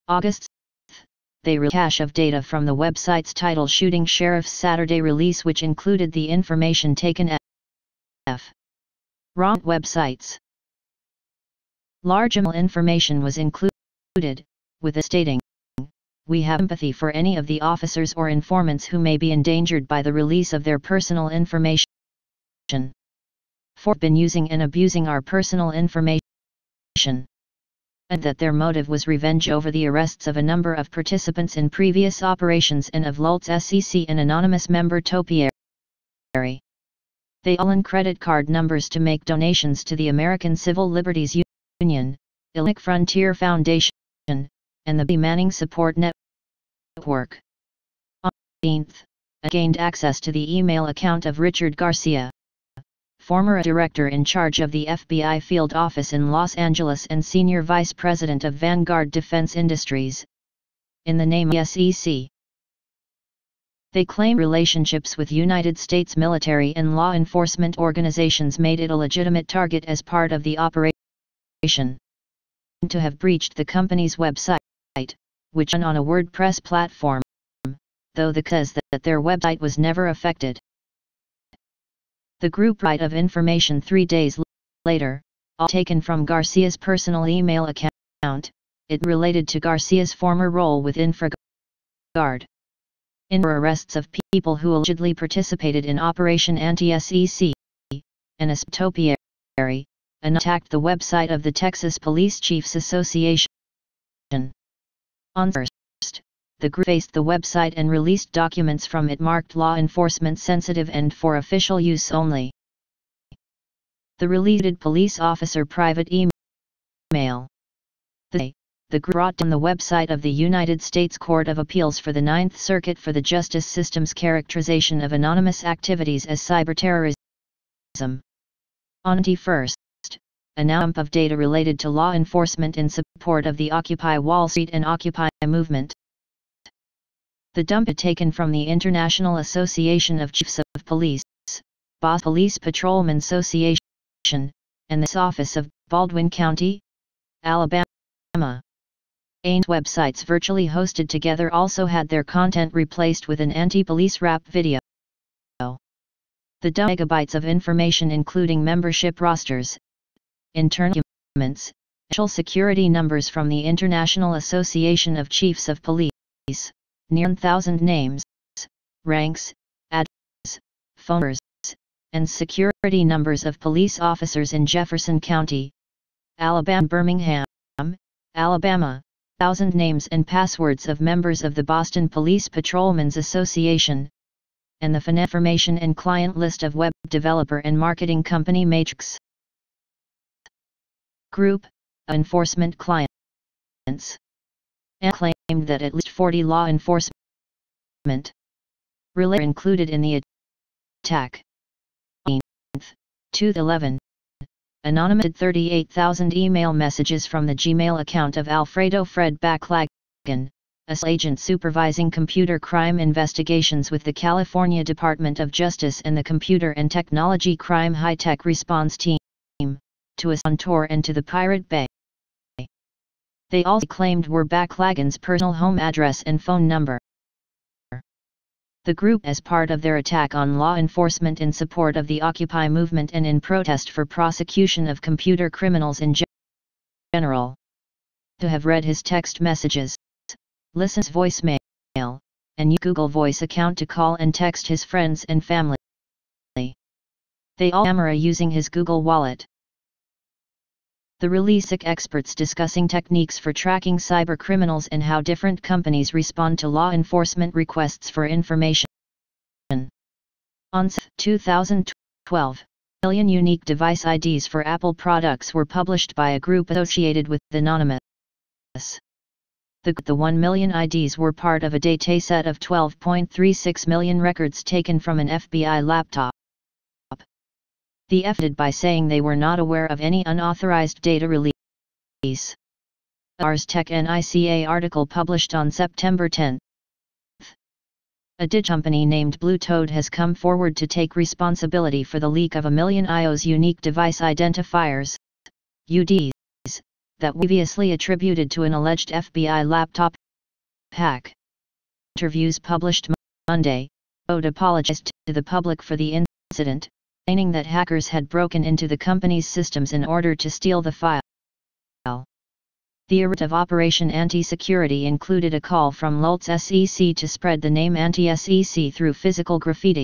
August 6th, they released a cache of data from the website's title Shootin Sheriff's Saturday release, which included the information taken at wrong websites. Large amount of information was included, with it stating, "We have empathy for any of the officers or informants who may be endangered by the release of their personal information. For been using and abusing our personal information." And that their motive was revenge over the arrests of a number of participants in previous operations and of Lult's SEC and anonymous member topiary. They all in credit card numbers to make donations to the American Civil Liberties Union, Illinois Frontier Foundation, and the Manning Support Network. On the 18th, I gained access to the email account of Richard Garcia, former director in charge of the FBI field office in Los Angeles and senior vice president of Vanguard Defense Industries, in the name of SEC. They claim relationships with United States military and law enforcement organizations made it a legitimate target as part of the operation. To have breached the company's website, which ran on a WordPress platform, though the says that their website was never affected. The group right of information 3 days later, all taken from Garcia's personal email account, it related to Garcia's former role with InfraGard. In arrests of people who allegedly participated in Operation Anti-SEC, and as topiary, and attacked the website of the Texas Police Chiefs Association. On 1st, the group faced the website and released documents from it marked law enforcement sensitive and for official use only. The released police officer private email. The group brought down the website of the United States Court of Appeals for the Ninth Circuit for the justice system's characterization of anonymous activities as cyberterrorism. On the 1st, a dump of data related to law enforcement in support of the Occupy Wall Street and Occupy movement. The dump had taken from the International Association of Chiefs of Police, Boss Police Patrolman Association, and the Office of Baldwin County, Alabama. AIN's websites virtually hosted together also had their content replaced with an anti-police rap video. The dump megabytes of information including membership rosters, internal documents, social security numbers from the International Association of Chiefs of Police, near 1,000 names, ranks, addresses, phone numbers, and security numbers of police officers in Jefferson County, Alabama, Birmingham, Alabama, 1,000 names and passwords of members of the Boston Police Patrolmen's Association, and the information and client list of web developer and marketing company Matrix Group, enforcement clients, and claimed that at least 40 law enforcement related included in the attack. 2011, anonymous 38,000 email messages from the Gmail account of Alfredo Fred Backlagan, a agent supervising computer crime investigations with the California Department of Justice and the Computer and Technology Crime High-Tech Response Team, to a Tor and to the Pirate Bay. They also claimed were Backlagan's personal home address and phone number. The group as part of their attack on law enforcement in support of the Occupy movement and in protest for prosecution of computer criminals in general. To have read his text messages, listen to voicemail, and use Google Voice account to call and text his friends and family. They all camera using his Google Wallet. The release experts discussing techniques for tracking cyber criminals and how different companies respond to law enforcement requests for information. On 2012, million unique device IDs for Apple products were published by a group associated with Anonymous. The 1 million IDs were part of a dataset of 12.36 million records taken from an FBI laptop. The F did by saying they were not aware of any unauthorized data release. Ars Tech NICA article published on September 10. A company named Blue Toad has come forward to take responsibility for the leak of 1 million iOS unique device identifiers, UDs, that were previously attributed to an alleged FBI laptop hack. Interviews published Monday, Toad apologized to the public for the incident, saying that hackers had broken into the company's systems in order to steal the file. The alert of Operation Anti-Security included a call from Lult's SEC to spread the name anti-SEC through physical graffiti.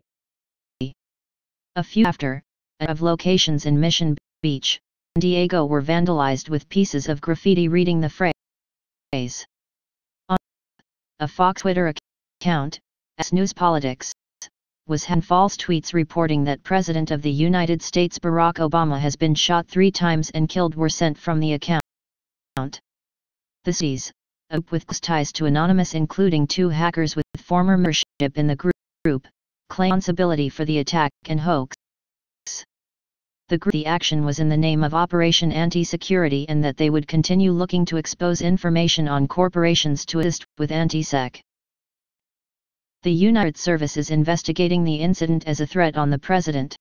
A few after, of locations in Mission Beach, San Diego were vandalized with pieces of graffiti reading the phrase. On a Fox Twitter account, News Politics, was false tweets reporting that President of the United States Barack Obama has been shot 3 times and killed were sent from the account. The cities, with ties to Anonymous including 2 hackers with former membership in the group, claim responsibility for the attack and hoax. The action was in the name of Operation Anti-Security and that they would continue looking to expose information on corporations to assist with anti-sec. The United Service is investigating the incident as a threat on the president.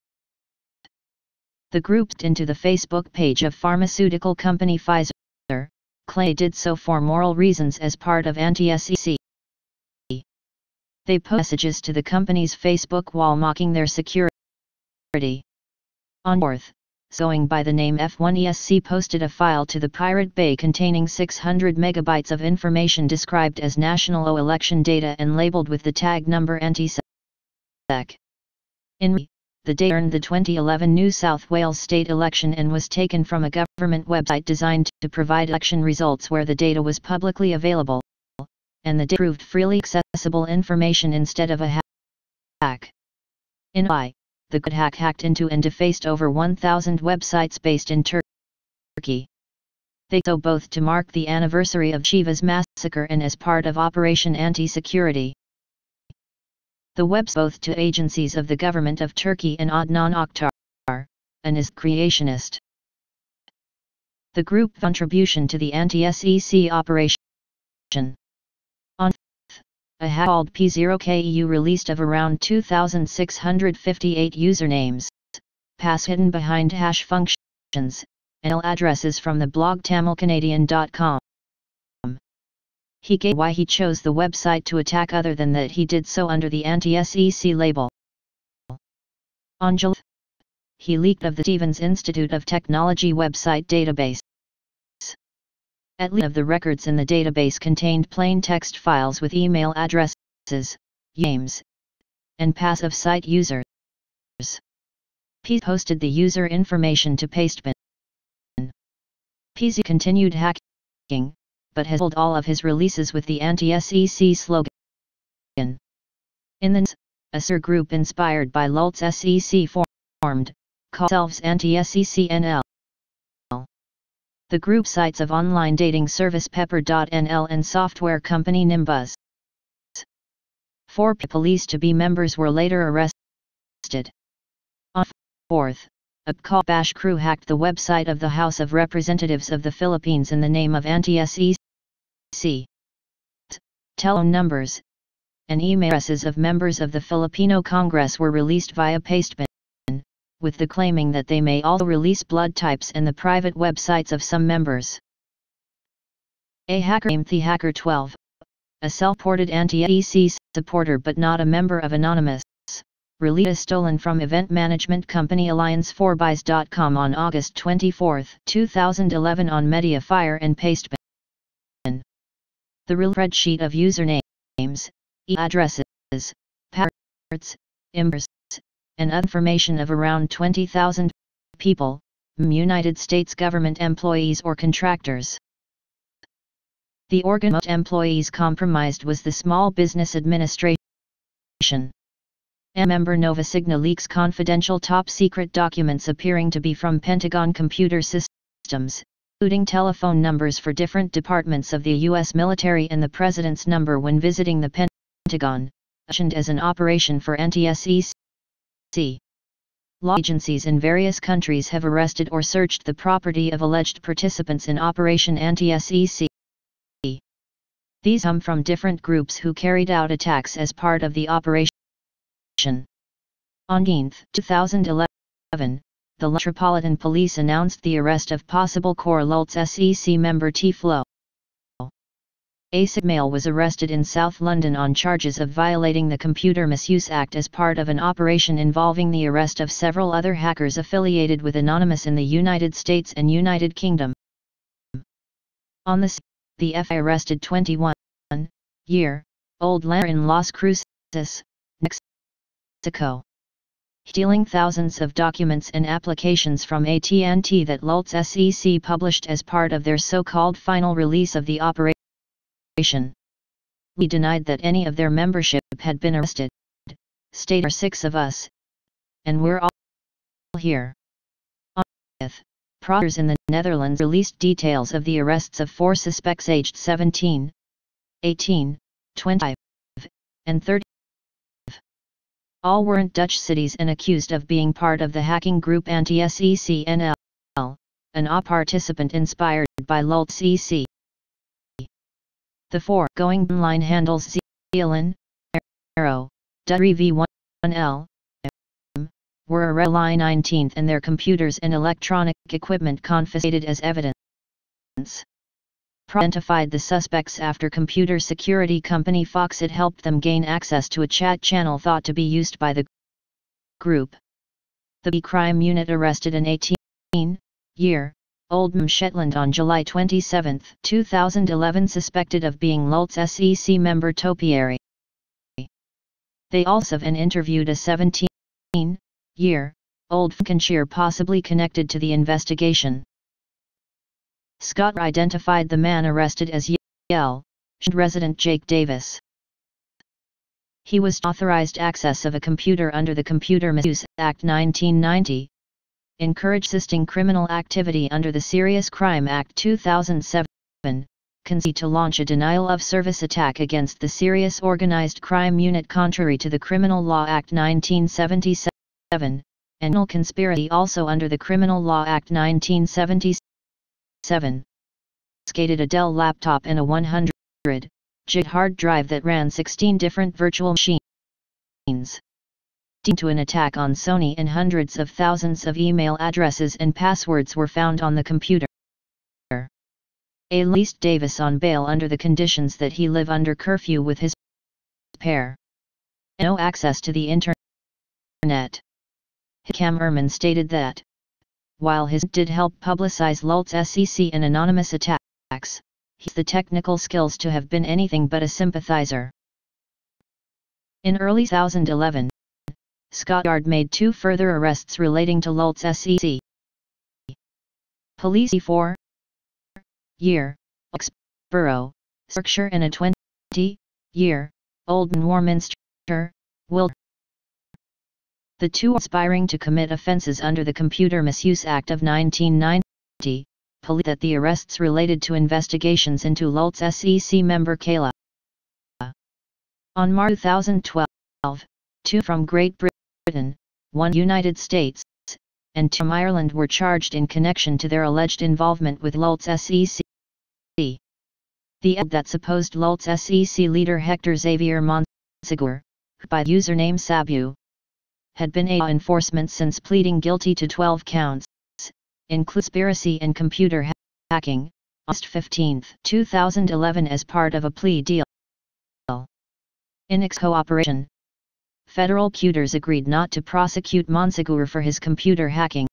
The group into the Facebook page of pharmaceutical company Pfizer, claim did so for moral reasons as part of anti-SEC. They post messages to the company's Facebook wall mocking their security. On 4th, going by the name F1ESC posted a file to the Pirate Bay containing 600 megabytes of information described as national election data and labeled with the tag number anti-sec. The data earned the 2011 New South Wales state election and was taken from a government website designed to provide election results where the data was publicly available, and the data proved freely accessible information instead of a hack. In July, the hack hacked into and defaced over 1,000 websites based in Turkey. They so both to mark the anniversary of Shiva's massacre and as part of Operation Anti-Security. The webs both to agencies of the government of Turkey and Adnan Oktar, and is creationist. The group contribution to the anti-SEC operation. On a hack called P0KEU released of around 2,658 usernames, pass hidden behind hash functions, and addresses from the blog tamilcanadian.com. He gave why he chose the website to attack other than that he did so under the anti-SEC label. On July, he leaked of the Stevens Institute of Technology website database. At least of the records in the database contained plain text files with email addresses, names, and passive site users. P posted the user information to Pastebin. PZ continued hacking, but has pulled all of his releases with the anti-SEC slogan. In the a SIR group inspired by Lult's SEC formed, called themselves Anti-SEC NL. The group sites of online dating service Pepper.nl and software company Nimbuzz. 4 police to be members were later arrested. On 4th, a call bash crew hacked the website of the House of Representatives of the Philippines in the name of anti-SEC. Telephone numbers and email addresses of members of the Filipino Congress were released via Pastebin, with the claiming that they may also release blood types and the private websites of some members. A hacker named The Hacker 12, a self-ported anti-SEC supporter but not a member of Anonymous. Release stolen from event management company Alliance4Buys.com on August 24, 2011 on Mediafire and Pastebin. The real spreadsheet of usernames, e-addresses, passwords, images, and other information of around 20,000 people, United States government employees or contractors. The organ most employees compromised was the Small Business Administration. A member Nova Cigna leaks confidential top-secret documents appearing to be from Pentagon computer systems, including telephone numbers for different departments of the U.S. military and the President's number when visiting the Pentagon, mentioned as an operation for anti-SEC. Law agencies in various countries have arrested or searched the property of alleged participants in Operation Anti-SEC. These come from different groups who carried out attacks as part of the operation. On 2011, the Metropolitan Police announced the arrest of possible Core Lulz SEC member T-Flow. A male was arrested in South London on charges of violating the Computer Misuse Act as part of an operation involving the arrest of several other hackers affiliated with Anonymous in the United States and United Kingdom. On the FBI arrested 21-year-old landlord in Las Cruces, Mexico, stealing thousands of documents and applications from AT&T that Lulz SEC published as part of their so-called final release of the operation. We denied that any of their membership had been arrested, stated 6 of us, and we're all here. On the 5th, prosecutors in the Netherlands released details of the arrests of 4 suspects aged 17, 18, 25, and 30. All weren't Dutch cities and accused of being part of the hacking group Anti-SEC NL, an OP participant inspired by Lulz SEC. The 4 going online handles Zealand, Arrow, V1L, were arrested July 19 and their computers and electronic equipment confiscated as evidence. Identified the suspects after computer security company Foxit helped them gain access to a chat channel thought to be used by the group. The B crime unit arrested an 18-year-old from Shetland on July 27, 2011 suspected of being Lulz SEC member Topiary. They also interviewed a 17-year-old Lincolnshire possibly connected to the investigation. Scott identified the man arrested as Yale resident Jake Davis. He was authorized access of a computer under the Computer Misuse Act 1990, encouraged assisting criminal activity under the Serious Crime Act 2007, conceived to launch a denial of service attack against the Serious Organized Crime Unit contrary to the Criminal Law Act 1977, and conspiracy also under the Criminal Law Act 1977. Skated a Dell laptop and a 100-gig hard drive that ran 16 different virtual machines. To an attack on Sony and hundreds of thousands of email addresses and passwords were found on the computer. A released Davis on bail under the conditions that he live under curfew with his pair. No access to the internet. Cam Ehrman stated that, while his did help publicize Lulz SEC and anonymous attacks, he's the technical skills to have been anything but a sympathizer. In early 2011, Scotland Yard made 2 further arrests relating to Lulz SEC. Police 4-year-old Borough, Yorkshire and a 20-year-old in Warminster, Wiltshire. The 2 are aspiring to commit offences under the Computer Misuse Act of 1990, police that the arrests related to investigations into Lulz SEC member Kayla. On March 2012, 2 from Great Britain, 1 United States, and 2 from Ireland were charged in connection to their alleged involvement with Lulz SEC. The that supposed Lulz SEC leader Hector Xavier Monsegur, who by username Sabu, had been a law enforcement since pleading guilty to 12 counts, including conspiracy and computer hacking, August 15, 2011 as part of a plea deal. In its cooperation, federal prosecutors agreed not to prosecute Monsegur for his computer hacking,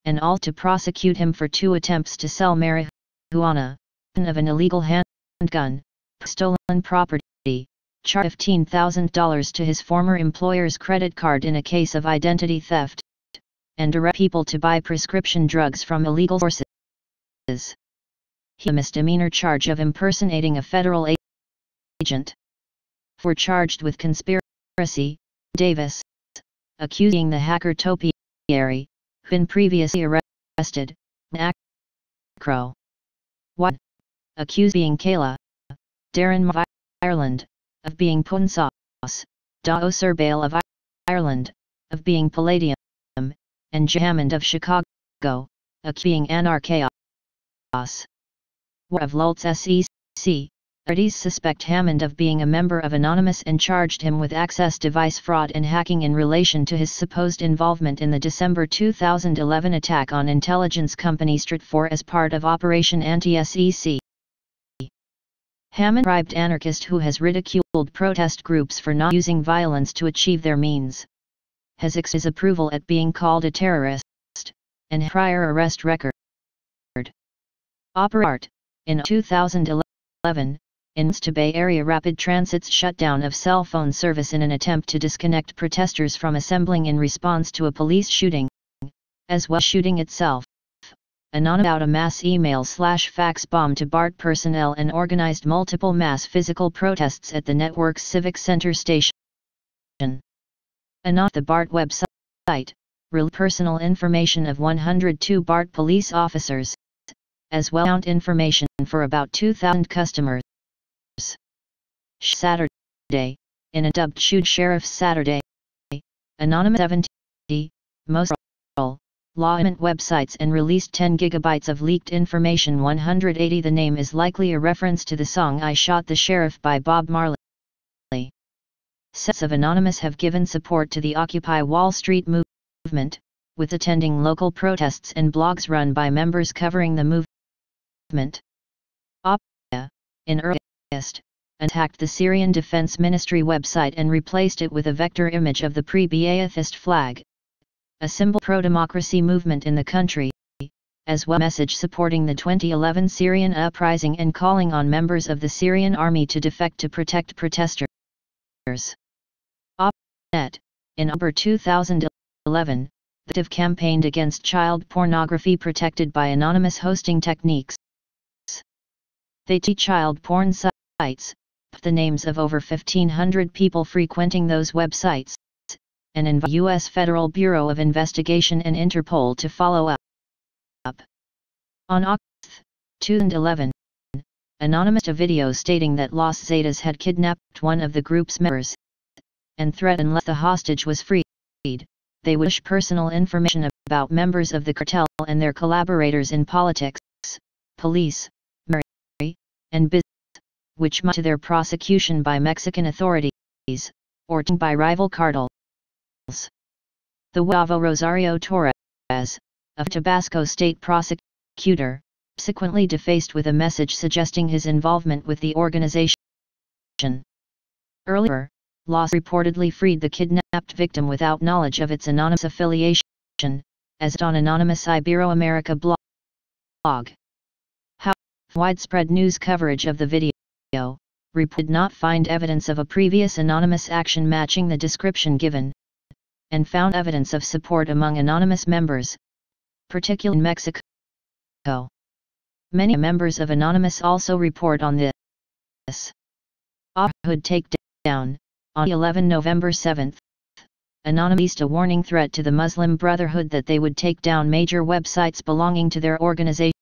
and all to prosecute him for 2 attempts to sell marijuana, of an illegal handgun, stolen property, charged $15,000 to his former employer's credit card in a case of identity theft, and direct people to buy prescription drugs from illegal sources. He had a misdemeanor charge of impersonating a federal agent. Were charged with conspiracy. Davis, accusing the hacker Topiary, who been previously arrested, Acro. 1. Accused being Kayla, Darren of Ireland, of being Punsauce, Dao Surbail of Ireland, of being Palladium, and Hammond of Chicago, accused being Anarchaos. War of Lultz SEC. Authorities suspect Hammond of being a member of Anonymous and charged him with access device fraud and hacking in relation to his supposed involvement in the December 2011 attack on intelligence company Stratfor as part of Operation Anti-SEC. Hammond, a bribed anarchist who has ridiculed protest groups for not using violence to achieve their means, has his approval at being called a terrorist, and prior arrest record. Operate, in 2011, in the Bay Area Rapid Transit's shutdown of cell phone service in an attempt to disconnect protesters from assembling in response to a police shooting, as well as shooting itself. Anonymous out a mass email/fax bomb to BART personnel and organized multiple mass physical protests at the network's Civic Center station. Anonymous, the BART website, released personal information of 102 BART police officers, as well as information for about 2,000 customers. Saturday, in a dubbed Shoot Sheriff's Saturday, Anonymous 70, most law enforcement websites and released 10 gigabytes of leaked information. 180. The name is likely a reference to the song I Shot the Sheriff by Bob Marley. Sets of Anonymous have given support to the Occupy Wall Street movement, with attending local protests and blogs run by members covering the movement. Opera, in early August, attacked the Syrian Defense Ministry website and replaced it with a vector image of the pre-Ba'athist flag, a symbol pro-democracy movement in the country, as well as a message supporting the 2011 Syrian uprising and calling on members of the Syrian army to defect to protect protesters. Op.net, in October 2011, the active campaigned against child pornography protected by anonymous hosting techniques. They teach child porn sites, the names of over 1,500 people frequenting those websites, and invite U.S. Federal Bureau of Investigation and Interpol to follow up. On August 2011, Anonymous a video stating that Los Zetas had kidnapped one of the group's members, and threatened unless the hostage was freed, they would share personal information about members of the cartel and their collaborators in politics, police, military, and business, which might to their prosecution by Mexican authorities, or by rival cartels. The Gustavo Rosario Torres, a Tabasco state prosecutor, subsequently defaced with a message suggesting his involvement with the organization. Earlier, Los reportedly freed the kidnapped victim without knowledge of its anonymous affiliation, as on Anonymous Iberoamerica blog. However, widespread news coverage of the video did not find evidence of a previous anonymous action matching the description given, and found evidence of support among anonymous members, particularly in Mexico. Many members of Anonymous also report on this. Brotherhood Takedown, on 11 November 7, Anonymous released a warning threat to the Muslim Brotherhood that they would take down major websites belonging to their organization.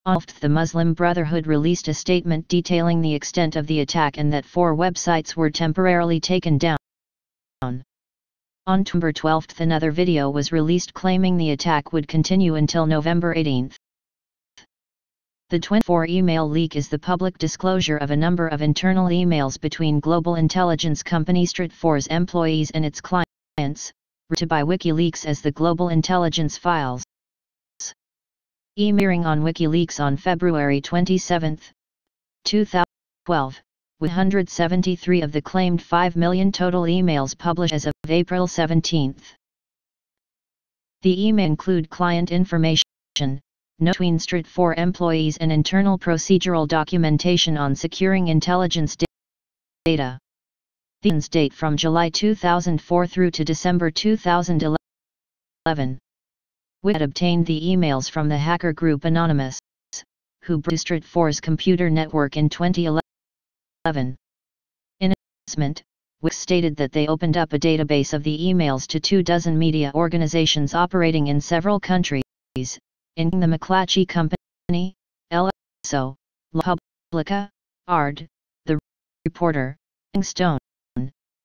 On the Muslim Brotherhood released a statement detailing the extent of the attack and that 4 websites were temporarily taken down. On November 12, another video was released claiming the attack would continue until November 18. The 24 email leak is the public disclosure of a number of internal emails between global intelligence company Stratfor's employees and its clients, reported by WikiLeaks as the Global Intelligence Files. Email on WikiLeaks on February 27, 2012, with 173 of the claimed 5 million total emails published as of April 17. The emails include client information, notes between Strat4 employees and internal procedural documentation on securing intelligence data. These date from July 2004 through to December 2011. Wikileaks obtained the emails from the hacker group Anonymous, who breached Strat4's computer network in 2011. In an announcement, Wikileaks stated that they opened up a database of the emails to 24 media organizations operating in several countries, including the McClatchy Company, LSO, La Publica, ARD, The Reporter, and Stone,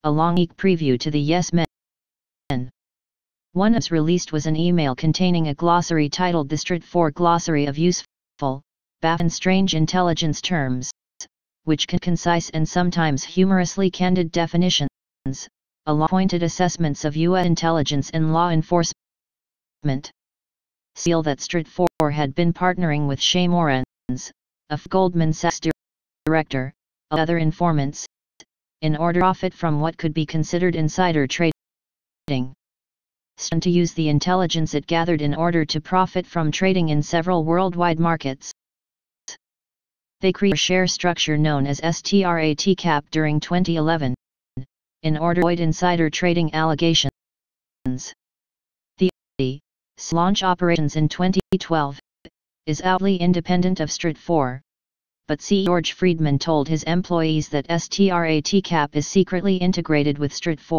a long preview to the Yes Men. One of released was an email containing a glossary titled the Strat4 Glossary of Useful, Baffling and Strange Intelligence Terms, which can concise and sometimes humorously candid definitions, along pointed assessments of U.S. intelligence and law enforcement. Seal that Strat4 had been partnering with Shay Morans, a Goldman Sachs director, and other informants, in order to profit from what could be considered insider trading. To use the intelligence it gathered in order to profit from trading in several worldwide markets. They created a share structure known as STRATCAP during 2011, in order to avoid insider trading allegations. The launch operations in 2012 is outly independent of Strat4, but CEO George Friedman told his employees that STRATCAP is secretly integrated with Strat4.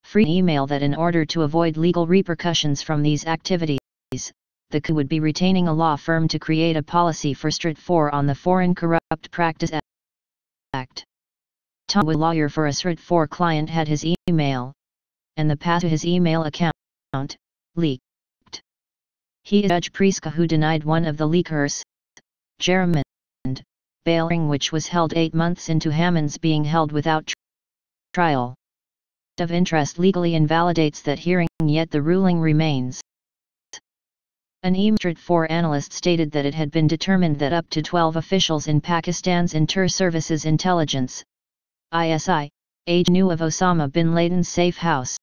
Friedman emailed that in order to avoid legal repercussions from these activities, the CU would be retaining a law firm to create a policy for Strat4 on the Foreign Corrupt Practice Act. Tom, a lawyer for a Strat4 client, had his email, and the path to his email account, leaked. He is Judge Priska, who denied one of the leakers, Jeremy, bail, which was held 8 months into Hammond's being held without trial. Of interest legally invalidates that hearing, yet the ruling remains. An Strat4 analyst stated that it had been determined that up to 12 officials in Pakistan's Inter-Services Intelligence (ISI) agency knew of Osama bin Laden's safe house.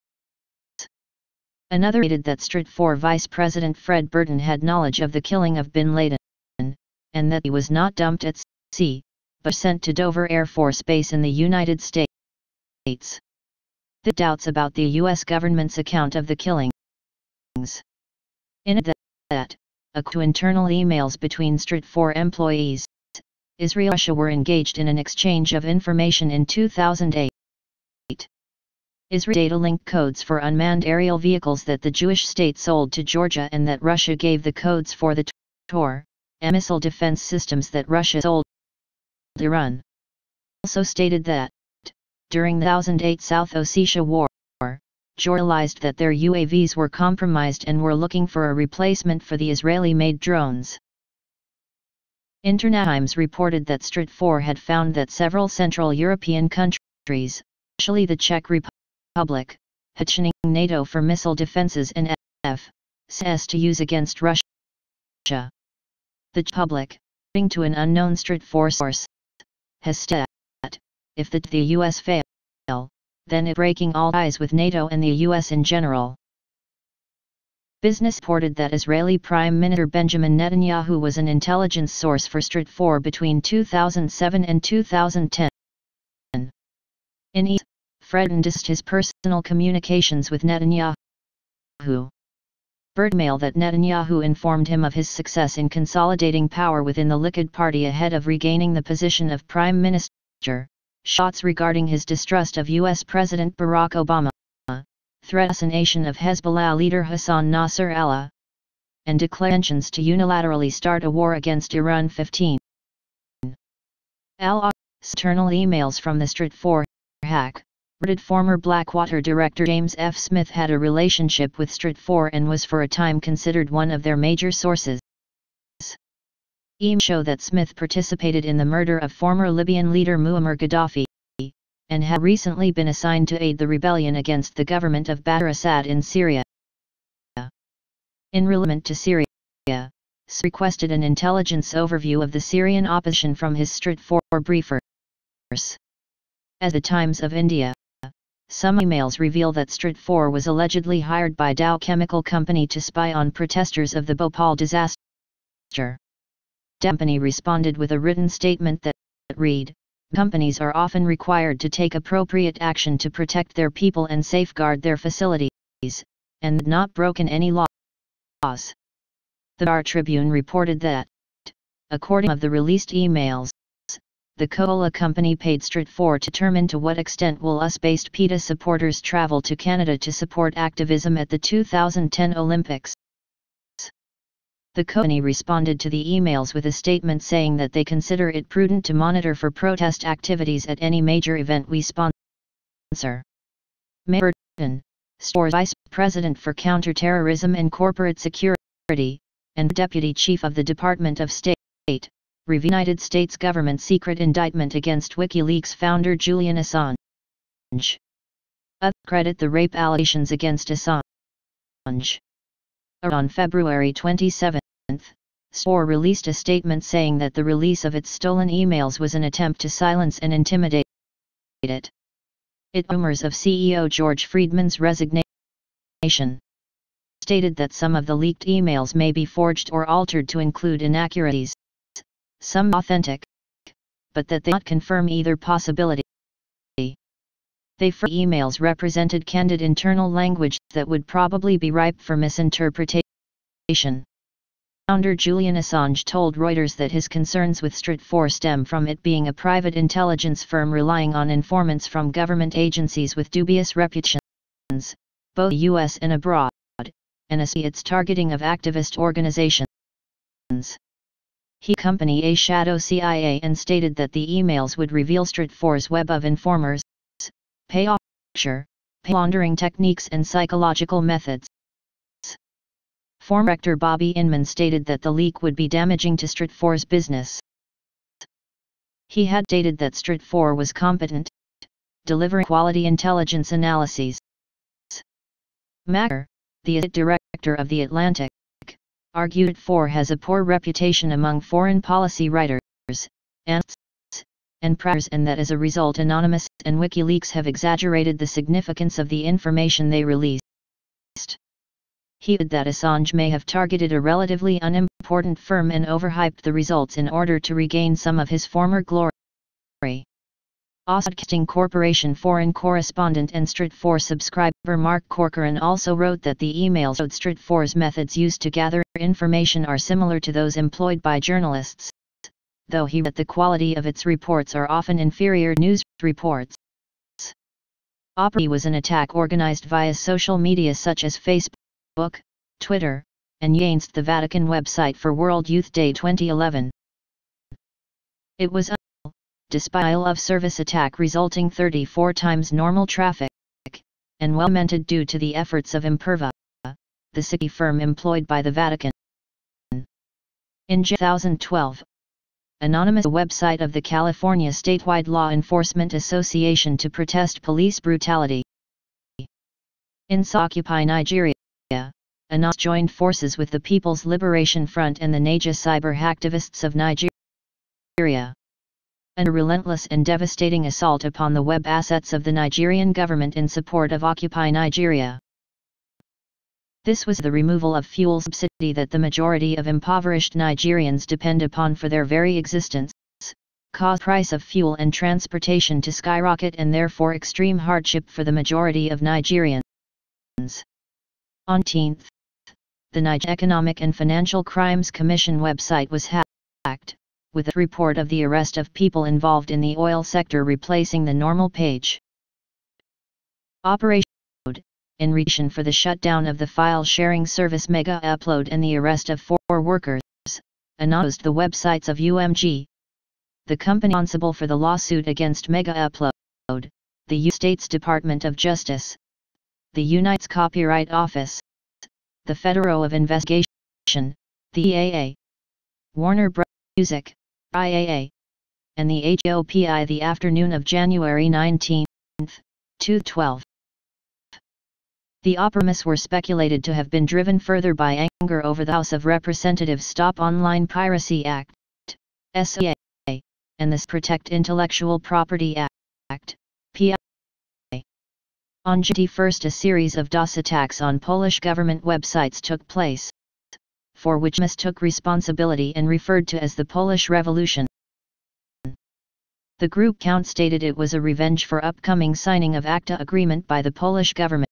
Another stated that Strat4 Vice President Fred Burton had knowledge of the killing of bin Laden, and that he was not dumped at sea, but sent to Dover Air Force Base in the United States. The doubts about the U.S. government's account of the killings. In that, according to internal emails between Strat4 employees, Israel and Russia were engaged in an exchange of information in 2008. Israel data link codes for unmanned aerial vehicles that the Jewish state sold to Georgia, and that Russia gave the codes for the Tor missile defense systems that Russia sold to Iran. Also stated that, during the 2008 South Ossetia War, Georgia realized that their UAVs were compromised and were looking for a replacement for the Israeli-made drones. Internet Times reported that Strat4 had found that several Central European countries, especially the Czech Republic, had sanctioned NATO for missile defenses and F.S. to use against Russia. The Republic, according to an unknown Strat4 source, has stated that, if the US fail, then it breaking all ties with NATO and the US in general. Business reported that Israeli Prime Minister Benjamin Netanyahu was an intelligence source for Strat4 between 2007 and 2010. In Friedman discussed his personal communications with Netanyahu. Mail that Netanyahu informed him of his success in consolidating power within the Likud party ahead of regaining the position of Prime Minister. Shots regarding his distrust of U.S. President Barack Obama, threat assassination of Hezbollah leader Hassan Nasrallah, and declarations to unilaterally start a war against Iran. 15. External emails from the Strat4 hack. Former Blackwater director James F. Smith had a relationship with Strat4 and was for a time considered one of their major sources. Emails show that Smith participated in the murder of former Libyan leader Muammar Gaddafi, and had recently been assigned to aid the rebellion against the government of Bashar Assad in Syria. In relation to Syria, requested an intelligence overview of the Syrian opposition from his Stratfor briefers. As the Times of India, some emails reveal that Stratfor was allegedly hired by Dow Chemical Company to spy on protesters of the Bhopal disaster. The company responded with a written statement that read, "Companies are often required to take appropriate action to protect their people and safeguard their facilities, and not broken any laws." The Bar Tribune reported that, according to the released emails, the Coca-Cola company paid Stratfor to determine to what extent will US-based PETA supporters travel to Canada to support activism at the 2010 Olympics. The company responded to the emails with a statement saying that they consider it prudent to monitor for protest activities at any major event we sponsor. Mayor Shootin, Stratfor's Vice President for Counterterrorism and Corporate Security, and Deputy Chief of the Department of State, revealed United States government secret indictment against Wikileaks founder Julian Assange. Others credit the rape allegations against Assange. On February 27, Stratfor released a statement saying that the release of its stolen emails was an attempt to silence and intimidate it. Rumors of CEO George Friedman's resignation stated that some of the leaked emails may be forged or altered to include inaccuracies, some authentic, but that they not confirm either possibility. Emails represented candid internal language that would probably be ripe for misinterpretation. Founder Julian Assange told Reuters that his concerns with Stratfor stem from it being a private intelligence firm relying on informants from government agencies with dubious reputations, both US and abroad, and its targeting of activist organizations. He accompanied a shadow CIA and stated that the emails would reveal Stratfor's web of informers, pay laundering techniques and psychological methods. Former Director Bobby Inman stated that the leak would be damaging to Stratfor's business. He had stated that Stratfor was competent, delivering quality intelligence analyses. Macker, the director of The Atlantic, argued Stratfor has a poor reputation among foreign policy writers, and press, and that as a result Anonymous and Wikileaks have exaggerated the significance of the information they released. He added that Assange may have targeted a relatively unimportant firm and overhyped the results in order to regain some of his former glory. Broadcasting Corporation foreign correspondent and Stratfor subscriber Mark Corcoran also wrote that the emails showed Stratfor's methods used to gather information are similar to those employed by journalists, though he wrote that the quality of its reports are often inferior to news reports. Operation was an attack organized via social media such as Facebook, Twitter, and against the Vatican website for World Youth Day 2011. It was a despite of service attack resulting 34 times normal traffic, and well-meant due to the efforts of Intifada, the security firm employed by the Vatican. In 2012, Anonymous, website of the California statewide law enforcement association to protest police brutality. In Occupy Nigeria, Anonymous joined forces with the People's Liberation Front and the Naija cyber hacktivists of Nigeria. A relentless and devastating assault upon the web assets of the Nigerian government in support of Occupy Nigeria. This was the removal of fuel subsidy that the majority of impoverished Nigerians depend upon for their very existence, caused the price of fuel and transportation to skyrocket and therefore extreme hardship for the majority of Nigerians. On 10th, the Niger Economic and Financial Crimes Commission website was hacked, with a report of the arrest of people involved in the oil sector replacing the normal page. Operation in reason for the shutdown of the file-sharing service Mega Upload and the arrest of 4 workers, announced the websites of UMG, the company responsible for the lawsuit against Mega Upload, the U.S. States Department of Justice, the United States Copyright Office, the Federal Bureau of Investigation, the EAA, Warner Bros. Music, IAA, and the HOPI the afternoon of January 19, 2012. The operations were speculated to have been driven further by anger over the House of Representatives Stop Online Piracy Act, SEA, and the Protect Intellectual Property Act, PIA. On January 1, a series of DOS attacks on Polish government websites took place, for which Ms. took responsibility and referred to as the Polish Revolution. The group count stated it was a revenge for upcoming signing of ACTA agreement by the Polish government.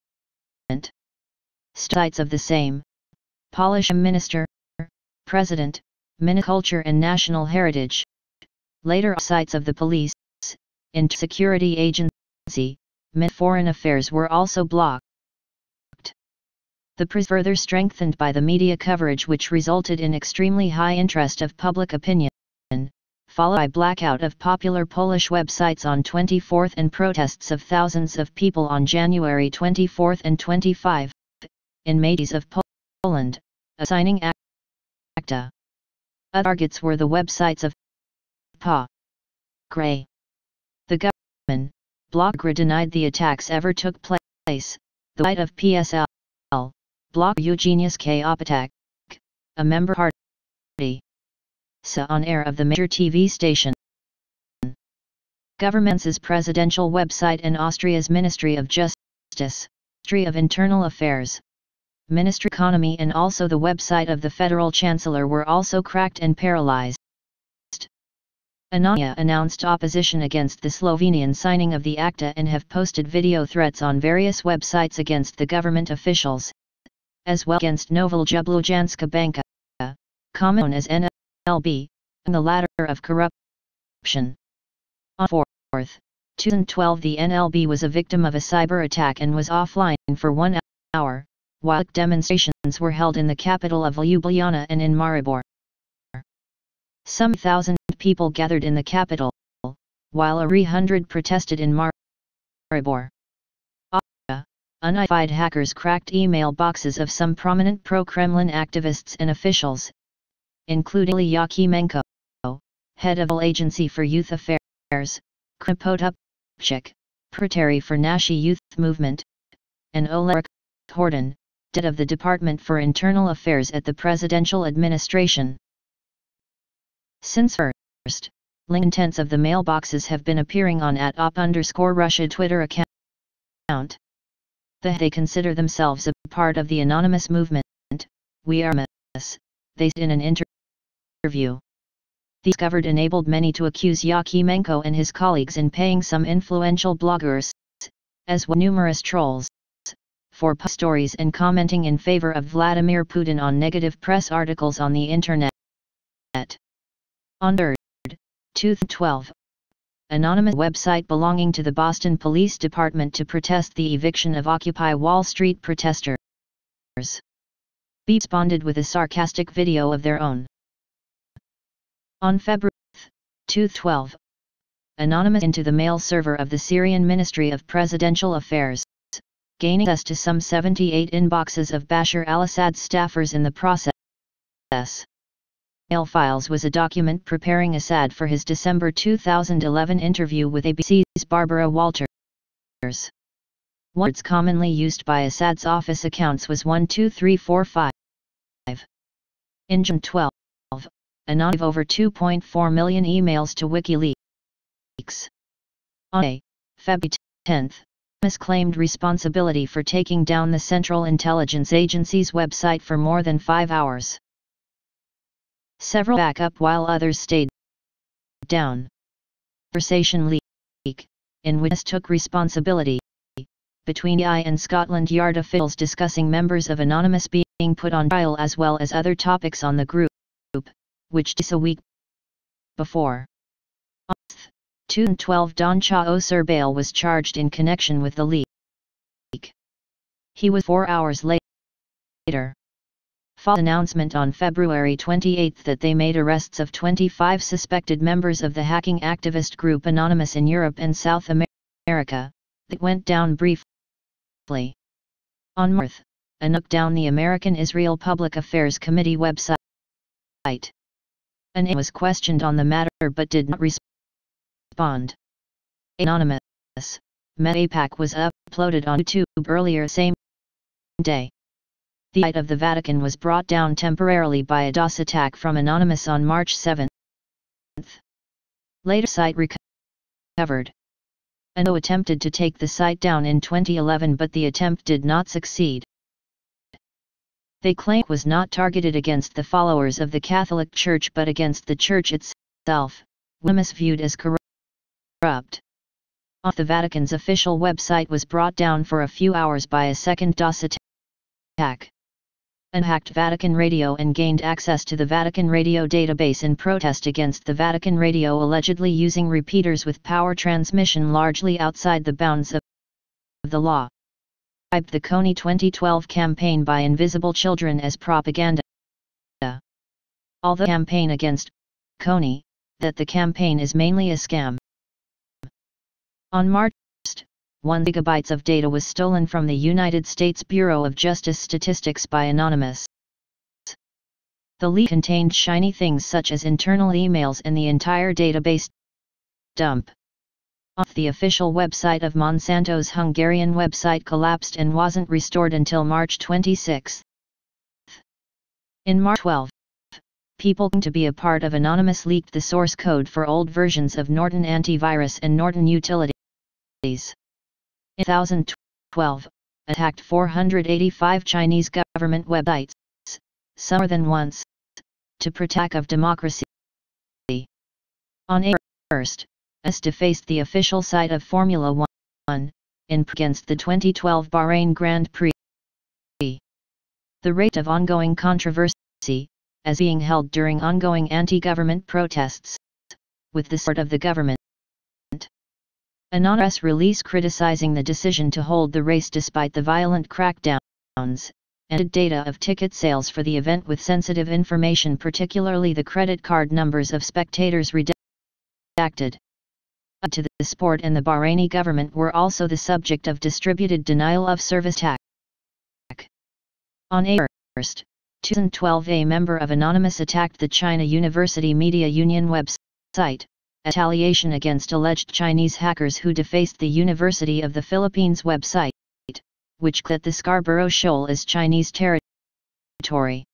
Sites of the same, Polish Minister, President, Culture and National Heritage. Later sites of the police, Security Agency, Foreign Affairs were also blocked. The press further strengthened by the media coverage which resulted in extremely high interest of public opinion, followed by blackout of popular Polish websites on 24th and protests of thousands of people on January 24 and 25, in Médias of Poland, signing ACTA. Other targets were the websites of PA. Gray. The government, Blogger denied the attacks ever took place. The site of PSL, blogger Eugenius K. Opatek, a member party, on air of the major TV station. Government's presidential website and Austria's Ministry of Justice, Ministry of Internal Affairs, Ministry of Economy and also the website of the Federal Chancellor were also cracked and paralyzed. Ananya announced opposition against the Slovenian signing of the ACTA and have posted video threats on various websites against the government officials, as well against Nowojabluzhanska Banka, common as NLB, and the latter of corruption. On 4th, 2012 the NLB was a victim of a cyber attack and was offline for 1 hour, while demonstrations were held in the capital of Ljubljana and in Maribor. Some 1,000 people gathered in the capital, while a 300 protested in Maribor. Unidentified hackers cracked email boxes of some prominent pro-Kremlin activists and officials, including Yakimenko, head of the Agency for Youth Affairs, Kripotupchik, Secretary for Nashi Youth Movement, and Oleg Hordin, head of the Department for Internal Affairs at the Presidential Administration. Since first, link intents of the mailboxes have been appearing on @op_Russia Twitter account. They consider themselves a part of the anonymous movement, We Are Anonymous, they said in an interview. The discovered enabled many to accuse Yakimenko and his colleagues in paying some influential bloggers, as well as numerous trolls, for stories and commenting in favor of Vladimir Putin on negative press articles on the internet. On 3rd, 2012, anonymous website belonging to the Boston Police Department to protest the eviction of Occupy Wall Street protesters, responded with a sarcastic video of their own. On February 2012, anonymous into the mail server of the Syrian Ministry of Presidential Affairs, gaining access to some 78 inboxes of Bashar al-Assad's staffers in the process. Mail files was a document preparing Assad for his December 2011 interview with ABC's Barbara Walters. Words commonly used by Assad's office accounts was 12345. In June 12, anonymous over 2.4 million emails to WikiLeaks. On February 10, anonymous claimed responsibility for taking down the Central Intelligence Agency's website for more than 5 hours. Several back up while others stayed down. Conversation leak, in which took responsibility, between AI and Scotland Yard officials discussing members of Anonymous being put on trial as well as other topics on the group, which just a week before. On 2012 Don Chao Serbale was charged in connection with the leak. He was 4 hours later. Followed announcement on February 28 that they made arrests of 25 suspected members of the hacking activist group Anonymous in Europe and South America, that went down briefly. On March, took down the American Israel Public Affairs Committee website. An was questioned on the matter but did not respond. Anonymous, APAC was uploaded on YouTube earlier same day. The site of the Vatican was brought down temporarily by a DOS attack from Anonymous on March 7. Later site recovered. Ano attempted to take the site down in 2011, but the attempt did not succeed. They claim it was not targeted against the followers of the Catholic Church but against the Church itself, Anonymous viewed as corrupt. The Vatican's official website was brought down for a few hours by a second DOS attack. And hacked Vatican Radio and gained access to the Vatican Radio database in protest against the Vatican Radio allegedly using repeaters with power transmission largely outside the bounds of the law. The CONI 2012 campaign by Invisible Children as propaganda. Although the campaign against CONI, that the campaign is mainly a scam. On March 1 GB of data was stolen from the United States Bureau of Justice Statistics by Anonymous. The leak contained shiny things such as internal emails and the entire database dump. The official website of Monsanto's Hungarian website collapsed and wasn't restored until March 26. In March 12, people claiming to be a part of Anonymous leaked the source code for old versions of Norton Antivirus and Norton Utilities. In 2012, attacked 485 Chinese government websites, some more than once, to protect of democracy. On April 1, as defaced the official site of Formula 1, against the 2012 Bahrain Grand Prix. The rate of ongoing controversy, as being held during ongoing anti-government protests, with the support of the government. Anonymous release criticizing the decision to hold the race despite the violent crackdowns, and data of ticket sales for the event with sensitive information, particularly the credit card numbers of spectators redacted. To the sport and the Bahraini government were also the subject of distributed denial of service attack. On April 1, 2012, a member of Anonymous attacked the China University Media Union website, retaliation against alleged Chinese hackers who defaced the University of the Philippines website, which claimed the Scarborough Shoal as Chinese territory.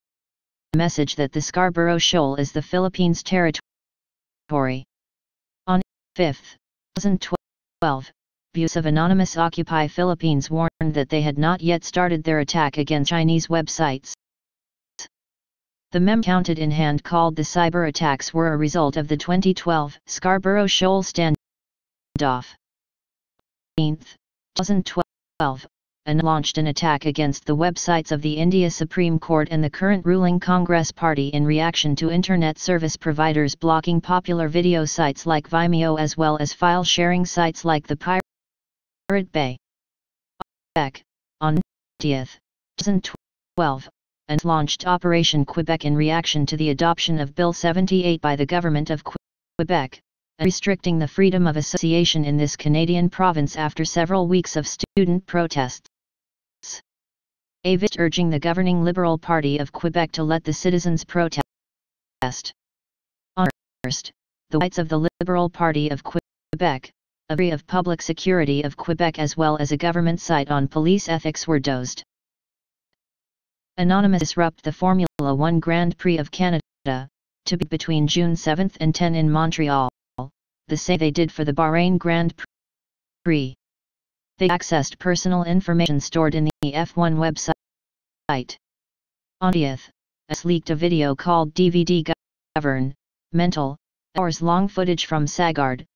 Message that the Scarborough Shoal is the Philippines territory. On 5, 2012, views of Anonymous Occupy Philippines warned that they had not yet started their attack against Chinese websites. The mem counted in hand called the cyber attacks were a result of the 2012 Scarborough Shoal standoff. 2012, and launched an attack against the websites of the India Supreme Court and the current ruling Congress Party in reaction to internet service providers blocking popular video sites like Vimeo as well as file-sharing sites like the Pirate Bay. On 2012, and launched Operation Quebec in reaction to the adoption of Bill 78 by the government of Quebec, restricting the freedom of association in this Canadian province after several weeks of student protests. A vit urging the governing Liberal Party of Quebec to let the citizens protest. On 1st, the whites of the Liberal Party of Quebec, a Bureau of Public Security of Quebec as well as a government site on police ethics were dozed. Anonymous disrupt the Formula 1 Grand Prix of Canada, to be between June 7 and 10 in Montreal, the same they did for the Bahrain Grand Prix. They accessed personal information stored in the F1 website. On 20th, as leaked a video called DVD Governmental, hours-long footage from Sagard,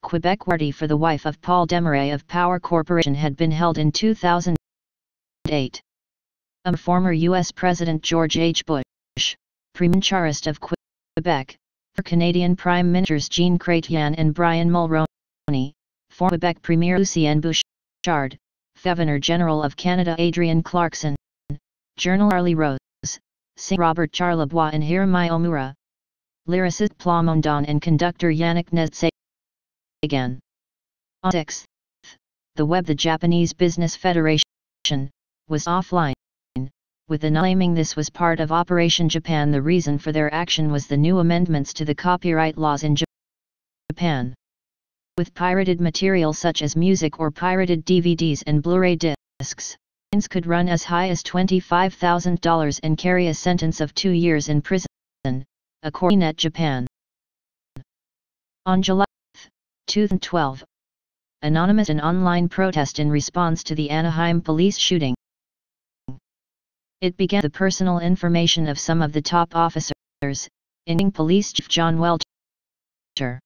Quebec party for the wife of Paul Desmarais of Power Corporation had been held in 2008. Former U.S. President George H. Bush, Premier-Charist of Quebec, for Canadian Prime Ministers Jean Chrétien and Brian Mulroney, former Quebec Premier Lucien Bouchard, Governor General of Canada Adrian Clarkson, Journal Charlie Rose, Singh Robert Charlebois and Hiromi Omura, lyricist Plamondon and conductor Yannick Nézet-Séguin. On 6th, the Japanese Business Federation, was offline, with the claiming this was part of Operation Japan. The reason for their action was the new amendments to the copyright laws in Japan. With pirated material such as music or pirated DVDs and Blu-ray discs, could run as high as $25,000 and carry a sentence of 2 years in prison, according to Japan. On July 2012, anonymous an online protest in response to the Anaheim police shooting. It began the personal information of some of the top officers, including Police Chief John Welter.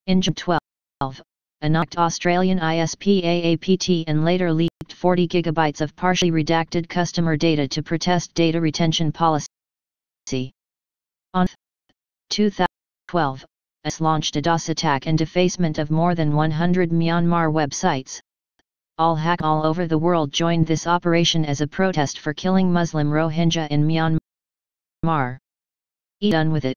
In June 2012, anonymous Australian ISP AAPT and later leaked 40 gigabytes of partially redacted customer data to protest data retention policy. On 2012, AS launched a DOS attack and defacement of more than 100 Myanmar websites. All hackers all over the world joined this operation as a protest for killing Muslim Rohingya in Myanmar. Done with it,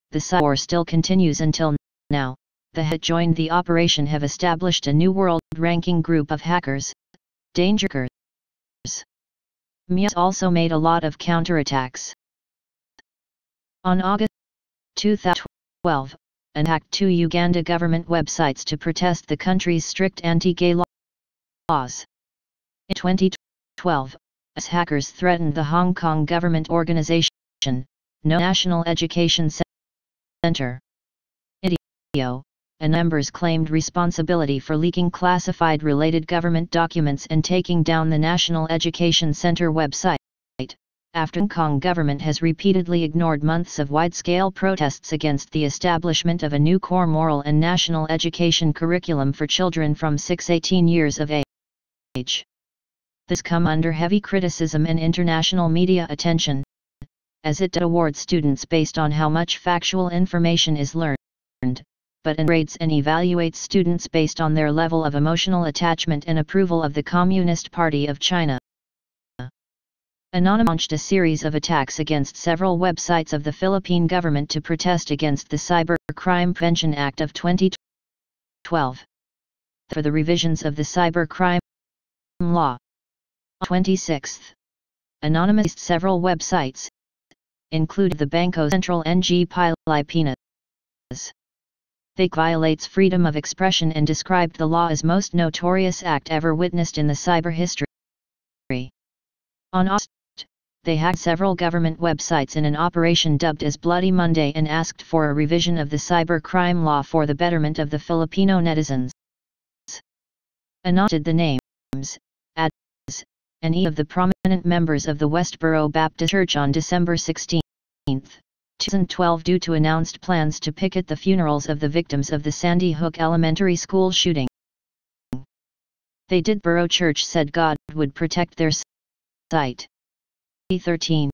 the cyber war still continues until now. The hackers joined the operation have established a new world-ranking group of hackers, Dangerkers. Myanmar also made a lot of counterattacks. On August 2012, and hacked 2 Uganda government websites to protest the country's strict anti-gay laws. In 2012, as hackers threatened the Hong Kong government organization, National Education Center. And members claimed responsibility for leaking classified related government documents and taking down the National Education Center website, after Hong Kong government has repeatedly ignored months of wide-scale protests against the establishment of a new core moral and national education curriculum for children from 6-18 years of age. This come under heavy criticism and international media attention, as it awards students based on how much factual information is learned, but grades and evaluates students based on their level of emotional attachment and approval of the Communist Party of China. Anonymous launched a series of attacks against several websites of the Philippine government to protest against the Cyber Crime Prevention Act of 2012. For the revisions of the Cyber Crime Law. On 26th, anonymous several websites, including the Bangko Sentral NG Pilipinas. They violates freedom of expression and described the law as most notorious act ever witnessed in the cyber history. On August, they hacked several government websites in an operation dubbed as Bloody Monday and asked for a revision of the cyber crime law for the betterment of the Filipino netizens. Anonymous the names, addresses, and of the prominent members of the Westboro Baptist Church on December 16, 2012 due to announced plans to picket the funerals of the victims of the Sandy Hook Elementary School shooting. They did. Borough Church said God would protect their site. 13.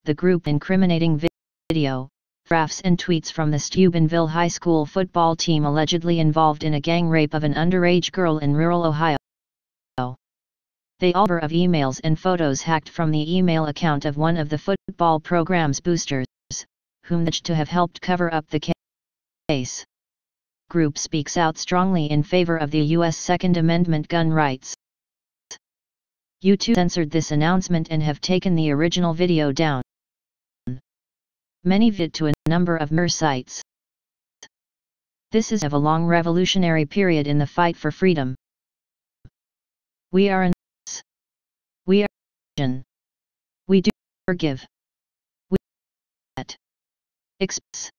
The group incriminating video, photographs and tweets from the Steubenville High School football team allegedly involved in a gang rape of an underage girl in rural Ohio. They all were of emails and photos hacked from the email account of one of the football program's boosters, whom alleged to have helped cover up the case. Group speaks out strongly in favor of the U.S. Second Amendment gun rights. YouTube censored this announcement and have taken the original video down. Many vid to a number of mer sites. This is of a long revolutionary period in the fight for freedom. We are We are We do forgive. We express.